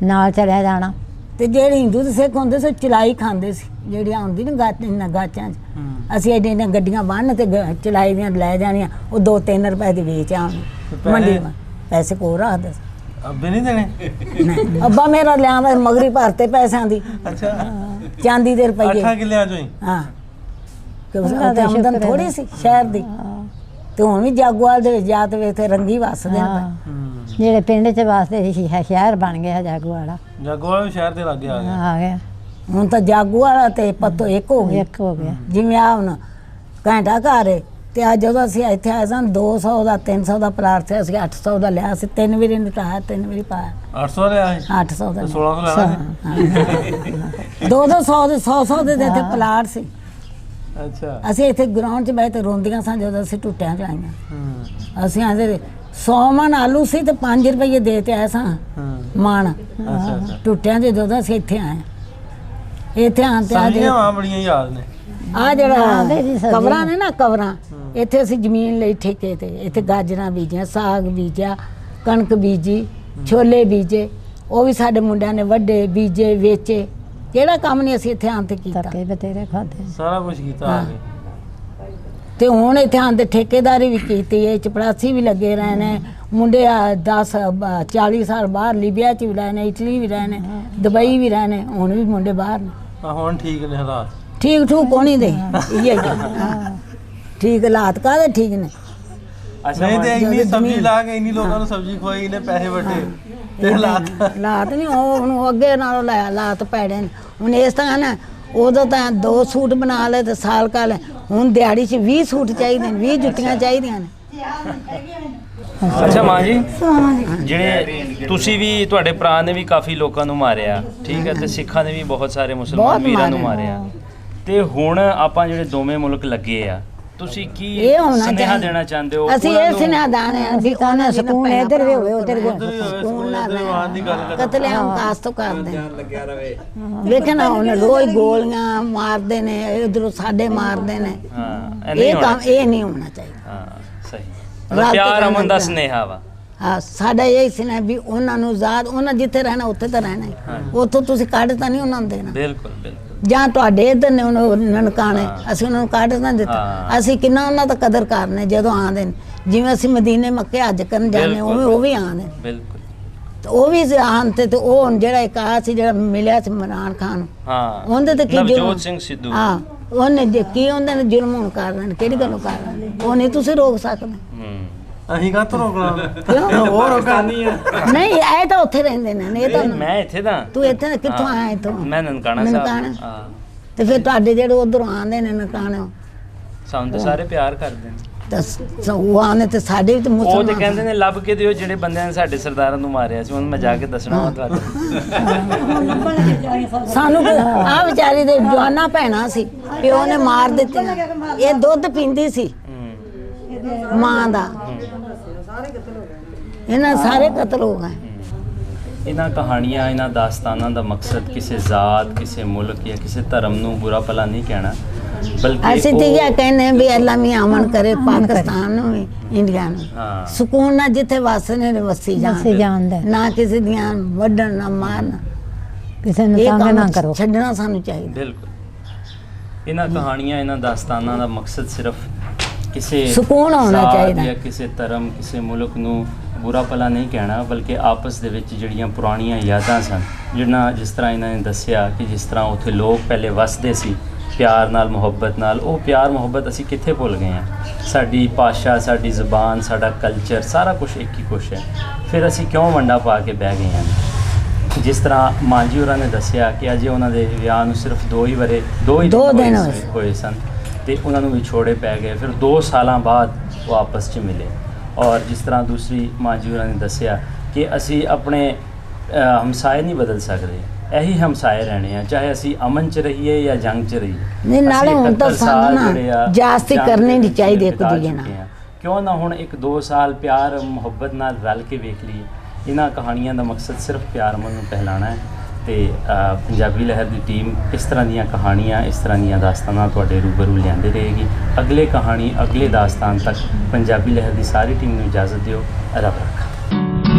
ਨਾਲ ਚਲਿਆ ਜਾਣਾ। ਤੇ ਜਿਹੜੇ ਹਿੰਦੂ ਤੇ ਸਿੱਖ ਹੁੰਦੇ ਸੀ ਚਲਾਈ ਖਾਂਦੇ ਸੀ, ਜਿਹੜੀਆਂ ਹੁੰਦੀ ਨਾ ਗਾਚਾਂ 'ਚ ਅਸੀਂ ਐਡੀਆਂ ਗੱਡੀਆਂ ਬੰਨ੍ਹ ਤੇ ਚਲਾਈ ਦੀਆਂ ਲੈ ਜਾਣੀਆਂ, ਉਹ 2-3 ਰੁਪਏ ਦੀ ਵੇਚ ਆਉਣੀ ਮੰਡੀ में। ਪੈਸੇ ਕੋਲ ਰੱਖਦੇ ਸੀ। ਅੱਬੇ ਨਹੀਂ ਦੇਣੇ? ਨਹੀਂ, ਅੱਬਾ ਮੇਰਾ ਲਿਆਂਦਾ ਮਗਰੀ ਭਰਤੇ ਪੈਸਿਆਂ ਦੀ। ਅੱਛਾ, ਚਾਂਦੀ ਦੇ ਰੁਪਈਏ। 8 ਕਿੱਲਿਆਂ ਚੋਂ ਹੀ? ਹਾਂ, ਕਿਉਂਕਿ ਆਮਦਨ ਥੋੜੀ ਸੀ ਸ਼ਹਿਰ ਦੀ। ਤੇ ਹੁਣ ਵੀ ਜਾਗੋਵਾਲ ਦੇ ਵਿੱਚ ਜਾ ਤੇ ਇੱਥੇ ਰੰਗੀ ਵੱਸਦੇ ਨੇ। ਜਿਹੜੇ ਪਿੰਡ 'ਚ ਵਾਸਤੇ ਸੀ ਸ਼ਹਿਰ ਬਣ ਗਿਆ ਜਾਗੋਵਾਲਾ। ਜਾਗੋਵਾਲ ਵੀ ਸ਼ਹਿਰ ਦੇ ਲਾਗੇ ਆ ਗਿਆ। ਆ ਗਿਆ ਹੁਣ ਤਾਂ ਜਾਗੋਵਾਲਾ ਤੇ ਪੱਤੋ ਇੱਕ ਹੋ ਗਏ। ਇੱਕ ਹੋ ਗਿਆ। ਜਿਵੇਂ ਆ ਹੁਣ ਘੰਟਾ ਘਰ ਹੈ ਤੇ ਅੱਜ ਜਦੋਂ ਅਸੀਂ ਇੱਥੇ ਆਏ ਸਾਂ 200 ਦਾ 300 ਦਾ ਪਲਾਟ ਸੀ, ਅਸੀਂ 800 ਦਾ ਲਿਆ ਸੀ। 3 ਵਾਰੀ ਨਿਟਾਇਆ, 3 ਵਾਰੀ ਪਾਇਆ। 800 ਲਿਆ ਸੀ? 800 ਦਾ 1600 ਲੈਣਾ? 200 ਦੇ 100 ਦੇ ਇੱਥੇ ਪਲਾਟ ਸੀ। ਅੱਛਾ। ਅਸੀਂ ਇੱਥੇ ਗਰਾਊਂਡ 'ਚ ਬਹਿ ਤੇ ਰੋਂਦੀਆਂ ਸਾਂ ਜਦੋਂ ਅਸੀਂ ਟੁੱਟਿਆਂ 'ਚ ਆਈਆਂ। ਅਸੀਂ ਆਂਦੇ 100 ਮਣ ਆਲੂ ਸੀ ਤੇ 5 ਰੁਪਏ ਦੇ ਤੇ ਆਏ ਸਾਂ ਮਣ ਟੁੱਟਿਆਂ 'ਚ ਜਦੋਂ ਅਸੀਂ ਇੱਥੇ ਆਏ। ਇੱਥੇ ਆਣ ਤੇ ਸਾਰੀਆਂ ਬੜੀਆਂ ਯਾਦ ਨੇ। ਆ ਜਿਹੜਾ ਕਬਰਾਂ ਨੇ ਨਾ, ਕਬਰਾਂ ਇੱਥੇ ਅਸੀਂ ਜ਼ਮੀਨ ਲਈ ਠੇਕੇ ਤੇ, ਇੱਥੇ ਗਾਜਰਾਂ ਬੀਜੀਆਂ, ਸਾਗ ਬੀਜਿਆ, ਕਣਕ ਬੀਜੀ, ਛੋਲੇ ਬੀਜੇ। ਉਹ ਵੀ ਸਾਡੇ ਮੁੰਡਿਆਂ ਨੇ ਵੱਡੇ ਬੀਜੇ, ਵੇਚੇ। ਕਿਹੜਾ ਕੰਮ ਨਹੀਂ ਅਸੀਂ ਇੱਥੇ ਆਣ ਤੇ ਕੀਤਾ। ਧੱਕੇ ਬਤੇਰੇ ਖਾਦੇ, ਸਾਰਾ ਕੁਝ ਕੀਤਾ ਆ ਕੇ। ਤੇ ਹੁਣ ਇੱਥੇ ਆਣ ਤੇ ਠੇਕੇਦਾਰੀ ਵੀ ਕੀਤੀ ਹੈ, ਚਪੜਾਸੀ ਵੀ ਲੱਗੇ ਰਹੇ ਨੇ ਮੁੰਡੇ। 10-40 ਸਾਲ ਬਾਹਰ ਲੀਬੀਆ 'ਚ ਵੀ ਰਹੇ ਨੇ, ਇਟਲੀ ਵੀ ਰਹੇ ਨੇ, ਦੁਬਈ ਵੀ ਰਹੇ ਨੇ। ਹੁਣ ਵੀ ਮੁੰਡੇ ਬਾਹਰ ਨੇ। ਹੁਣ ਠੀਕ ਨੇ ਹਾਲਾਤ? ਠੀਕ ਠੂਕ ਹੋਣੀ ਦੇ ਠੀਕ ਹਾਲਾਤ ਕਾਹਦੇ ਠੀਕ ਨੇ। ਨਹੀਂ ਤੇ ਇੰਨੀ ਸਬਜ਼ੀ ਲਾ ਕੇ ਇੰਨੀ ਲੋਕਾਂ ਨੂੰ ਸਬਜ਼ੀ ਖਵਾਈ ਨੇ, ਪੈਸੇ ਵੱਟੇ ਤੇ ਹਾਲਾਤ ਨਹੀਂ ਉਹ ਹੁਣ ਅੱਗੇ ਨਾਲੋਂ ਲੈ ਹਾਲਾਤ ਪੈੜੇ ਨੇ। ਹੁਣ ਇਸ ਤਰ੍ਹਾਂ ਨਾ, ਉਦੋਂ ਤਾਂ 2 ਸੂਟ ਬਣਾ ਲਏ ਤੇ ਸਾਲ ਕਾ ਲੈ, ਹੁਣ ਦਿਹਾੜੀ 'ਚ 20 ਸੂਟ ਚਾਹੀਦੇ ਨੇ, 20 ਜੁੱਤੀਆਂ ਚਾਹੀਦੀਆਂ ਨੇ। ਅੱਛਾ ਮਾਂ ਜੀ, ਜਿਹੜੇ ਤੁਸੀਂ ਵੀ, ਤੁਹਾਡੇ ਭਰਾ ਨੇ ਵੀ ਕਾਫੀ ਲੋਕਾਂ ਨੂੰ ਮਾਰਿਆ, ਠੀਕ ਹੈ, ਤੇ ਸਿੱਖਾਂ ਨੇ ਵੀ ਬਹੁਤ ਸਾਰੇ ਮੁਸਲਮਾਨ ਵੀਰਾਂ ਨੂੰ ਮਾਰਿਆ, ਤੇ ਹੁਣ ਆਪਾਂ ਜਿਹੜੇ ਦੋਵੇਂ ਮੁਲਕ ਲੱਗੇ ਆ, ਤੁਸੀਂ ਕੀ ਸੁਨੇਹਾ ਦੇਣਾ ਚਾਹੁੰਦੇ ਹੋ? ਅਸੀਂ ਇਹ ਸੁਨੇਹਾ ਦਾਣੇ ਆ ਵੀ ਉਹਨਾਂ ਸਕੂਨ ਇੱਧਰ ਵੀ ਹੋਵੇ ਉੱਧਰ ਵੀ ਸਕੂਨ ਨਾ ਰਹੇ, ਕਤਲੇਆਮ ਕਾਸ ਤੋਂ ਕਰਦੇ ਵੇਖਣਾ। ਹੁਣ ਰੋਜ਼ ਗੋਲੀਆਂ ਮਾਰਦੇ ਨੇ, ਇਧਰੋਂ ਸਾਡੇ ਮਾਰਦੇ ਨੇ। ਇਹ ਕੰਮ ਇਹ ਨਹੀਂ ਹੋਣਾ ਚਾਹੀਦਾ। ਹਾਂ ਸਹੀ, ਪਿਆਰ ਅਮਨ ਦਾ ਸੁਨੇਹਾ ਵਾ। ਹਾਂ, ਸਾਡਾ ਇਹ ਸੁਨੇਹਾ ਵੀ ਉਹਨਾਂ ਨੂੰ ਆਜ਼ਾਦ, ਉਹਨਾਂ ਜਿੱਥੇ ਰਹਿਣਾ ਉੱਥੇ ਤਾਂ ਰਹਿਣਾ ਹੀ, ਉੱਥੋਂ ਤੁਸੀਂ ਕੱਢ ਤਾਂ ਨਹੀਂ ਉਹਨਾਂ ਨੂੰ ਦੇਣਾ। ਬਿਲਕੁਲ ਬਿਲਕੁਲ। ਜਾਂ ਤੁਹਾਡੇ ਇੱਧਰ ਨੇ ਉਹਨੂੰ ਨਨਕਾਣੇ, ਅਸੀਂ ਉਹਨਾਂ ਨੂੰ ਕੱਢ ਨਾ ਦਿੱਤਾ। ਅਸੀਂ ਕਿੰਨਾ ਉਹਨਾਂ ਦਾ ਕਦਰ ਕਰਨੇ ਜਦੋਂ ਆਉਂਦੇ ਨੇ। ਜਿਵੇਂ ਅਸੀਂ ਮਦੀਨੇ ਮੱਕੇ ਹੱਜ ਕਰਨ ਜਾਂਦੇ, ਉਵੇਂ ਉਹ ਵੀ ਆਉਂਦੇ। ਬਿਲਕੁਲ। ਤੇ ਉਹ ਵੀ ਆਉਣ ਤੇ ਉਹ ਹੁਣ ਜਿਹੜਾ ਇੱਕ ਆ ਸੀ ਜਿਹੜਾ ਮਿਲਿਆ ਸੀ ਇਮਰਾਨ ਖਾਨ, ਉਹਦੇ ਤੇ ਕੀ ਨਵਜੋਤ ਸਿੰਘ ਸਿੱਧੂ, ਹਾਂ, ਉਹਨੇ ਜੇ ਕੀ ਉਹਦੇ ਨੇ ਜ਼ੁਲਮ ਹੁਣ ਕਰ ਰਹੇ ਨੇ, ਕਿਹੜੀ ਗੱਲੋਂ ਕਰ ਰਹੇ ਨੇ, ਉਹ ਨਹੀਂ ਤੁਸੀਂ ਰੋਕ ਸਕਦੇ। ਅਸੀਂ ਕਾਹਤੋਂ ਰੋਕਣਾ? ਉਹ ਰੋਕਾਨੀ ਆ ਨਹੀਂ, ਇਹ ਤਾਂ ਉੱਥੇ ਰਹਿੰਦੇ ਨੇ। ਇਹ ਤਾਂ ਮੈਂ ਇੱਥੇ ਦਾ। ਤੂੰ ਇੱਥੇ ਕਿੱਥੋਂ ਆਇਆ? ਇੱਥੋਂ ਮੈਂ ਨਨਕਾਣਾ ਸਾਹਿਬ। ਤੇ ਫਿਰ ਤੁਹਾਡੇ ਜਿਹੜੇ ਉਧਰੋਂ ਆਉਂਦੇ ਨੇ ਨਨਕਾਣੇ, ਸਾਨੂੰ ਤਾਂ ਸਾਰੇ ਪਿਆਰ ਕਰਦੇ ਨੇ। ਤਾਂ ਉਹ ਆਉਂਦੇ ਤੇ ਸਾਡੇ ਵੀ ਤਾਂ ਉਹ ਤੇ ਕਹਿੰਦੇ ਨੇ ਲੱਭ ਕੇ ਦਿਓ ਜਿਹੜੇ ਬੰਦਿਆਂ ਨੇ ਸਾਡੇ ਸਰਦਾਰਾਂ ਨੂੰ ਮਾਰਿਆ ਸੀ, ਹੁਣ ਮੈਂ ਜਾ ਕੇ ਦੱਸਣਾ ਵਾ ਤੁਹਾਨੂੰ। ਸਾਨੂੰ ਆ ਵਿਚਾਰੀ ਦੇ ਜਵਾਨਾ ਭੈਣਾਂ ਸੀ, ਪਿਓ ਨੇ ਮਾਰ ਦਿੱਤੀਆਂ। ਇਹ ਦੁੱਧ ਪੀਂਦੀ ਸੀ ਮਾਂ ਦਾ, ਇਹਨਾਂ ਸਾਰੇ ਕਤਲ ਹੋ ਗਏ। ਇਹਨਾਂ ਕਹਾਣੀਆਂ, ਇਹਨਾਂ ਦਾਸਤਾਨਾਂ ਦਾ ਮਕਸਦ ਕਿਸੇ ਜ਼ਾਤ, ਕਿਸੇ ਮੁਲਕ ਜਾਂ ਕਿਸੇ ਧਰਮ ਨੂੰ ਬੁਰਾ ਭਲਾ ਨਹੀਂ ਕਹਿਣਾ, ਬਲਕਿ ਅਸੀਂ ਤੇ ਇਹ ਕਹਿੰਦੇ ਵੀ ਅੱਲਾ ਮੀਆਂ ਅਮਨ ਕਰੇ ਪਾਕਿਸਤਾਨ ਨੂੰ ਵੀ, ਇੰਡੀਆ ਨੂੰ। ਸਕੂਨ ਨਾਲ ਜਿੱਥੇ ਵਸਨੇ ਨੇ ਵਸੀ ਜਾਣ, ਨਾ ਕਿਸੇ ਦੀਆਂ ਵੱਢਣ ਨਾ ਮਾਰਨ, ਕਿਸੇ ਨੂੰ ਤੰਗ ਨਾ ਕਰੋ, ਛੱਡਣਾ ਸਾਨੂੰ ਚਾਹੀਦਾ। ਬਿਲਕੁਲ। ਇਹਨਾਂ ਕਹਾਣੀਆਂ, ਇਹਨਾਂ ਦਾਸਤਾਨਾਂ ਦਾ ਮਕਸਦ ਸਿਰਫ ਕਿਸੇ ਸਕੂਨ ਹੋਣਾ ਚਾਹੀਦਾ, ਜਾਂ ਕਿਸੇ ਧਰਮ, ਕਿਸੇ ਮੁਲਕ ਨੂੰ ਬੁਰਾ ਭਲਾ ਨਹੀਂ ਕਹਿਣਾ, ਬਲਕਿ ਆਪਸ ਦੇ ਵਿੱਚ ਜਿਹੜੀਆਂ ਪੁਰਾਣੀਆਂ ਯਾਦਾਂ ਸਨ, ਜਿਸ ਤਰ੍ਹਾਂ ਇਹਨਾਂ ਨੇ ਦੱਸਿਆ ਕਿ ਜਿਸ ਤਰ੍ਹਾਂ ਉੱਥੇ ਲੋਕ ਪਹਿਲੇ ਵਸਦੇ ਸੀ ਪਿਆਰ ਨਾਲ, ਮੁਹੱਬਤ ਨਾਲ, ਉਹ ਪਿਆਰ ਮੁਹੱਬਤ ਅਸੀਂ ਕਿੱਥੇ ਭੁੱਲ ਗਏ ਹਾਂ। ਸਾਡੀ ਭਾਸ਼ਾ, ਸਾਡੀ ਜ਼ੁਬਾਨ, ਸਾਡਾ ਕਲਚਰ, ਸਾਰਾ ਕੁਝ ਇੱਕ ਹੀ ਕੁਛ ਹੈ। ਫਿਰ ਅਸੀਂ ਕਿਉਂ ਵੰਡਾ ਪਾ ਕੇ ਬਹਿ ਗਏ ਹਾਂ? ਜਿਸ ਤਰ੍ਹਾਂ ਮਾਂ ਜੀ ਹੋਰਾਂ ਨੇ ਦੱਸਿਆ ਕਿ ਅਜੇ ਉਹਨਾਂ ਦੇ ਵਿਆਹ ਨੂੰ ਸਿਰਫ 2 ਦਿਨ ਹੋਏ ਸਨ ਤੇ ਉਹਨਾਂ ਨੂੰ ਵਿਛੋੜੇ ਪੈ ਗਏ। ਫਿਰ 2 ਸਾਲਾਂ ਬਾਅਦ ਉਹ ਆਪਸ 'ਚ ਮਿਲੇ। ਔਰ ਜਿਸ ਤਰ੍ਹਾਂ ਦੂਸਰੀ ਮਾਂ ਜੀ ਹੋਰਾਂ ਨੇ ਦੱਸਿਆ ਕਿ ਅਸੀਂ ਆਪਣੇ ਹਮਸਾਏ ਨਹੀਂ ਬਦਲ ਸਕਦੇ, ਇਹੀ ਹਮਸਾਏ ਰਹਿਣੇ ਆ, ਚਾਹੇ ਅਸੀਂ ਅਮਨ 'ਚ ਰਹੀਏ ਜਾਂ ਜੰਗ 'ਚ ਰਹੀਏ। ਨਹੀਂ, ਨਾਲੇ ਹੁਣ ਤਾਂ ਸਾਨੂੰ ਨਾ ਜਾਸਤੀ ਕਰਨੀ ਨਹੀਂ ਚਾਹੀਦੀ ਇੱਕ ਦੂਜੇ ਨਾਲ। ਕਿਉਂ ਨਾ ਹੁਣ 1-2 ਸਾਲ ਪਿਆਰ ਮੁਹੱਬਤ ਨਾਲ ਰਲ ਕੇ ਵੇਖ ਲਈਏ। ਇਹਨਾਂ ਕਹਾਣੀਆਂ ਦਾ ਮਕਸਦ ਸਿਰਫ ਪਿਆਰ ਅਮਨ ਨੂੰ ਪਹਿਲਾਣਾ ਹੈ। ਤੇ ਪੰਜਾਬੀ ਲਹਿਰ ਦੀ ਟੀਮ ਇਸ ਤਰ੍ਹਾਂ ਦੀਆਂ ਕਹਾਣੀਆਂ, ਇਸ ਤਰ੍ਹਾਂ ਦੀਆਂ ਦਾਸਤਾਨਾਂ ਤੁਹਾਡੇ ਰੂਬਰੂ ਲਿਆਂਦੀ ਰਹੇਗੀ। ਅਗਲੇ ਕਹਾਣੀ, ਅਗਲੇ ਦਾਸਤਾਨ ਤੱਕ ਪੰਜਾਬੀ ਲਹਿਰ ਦੀ ਸਾਰੀ ਟੀਮ ਨੂੰ ਇਜਾਜ਼ਤ ਦਿਓ। ਰੱਬ ਰੱਖਾ।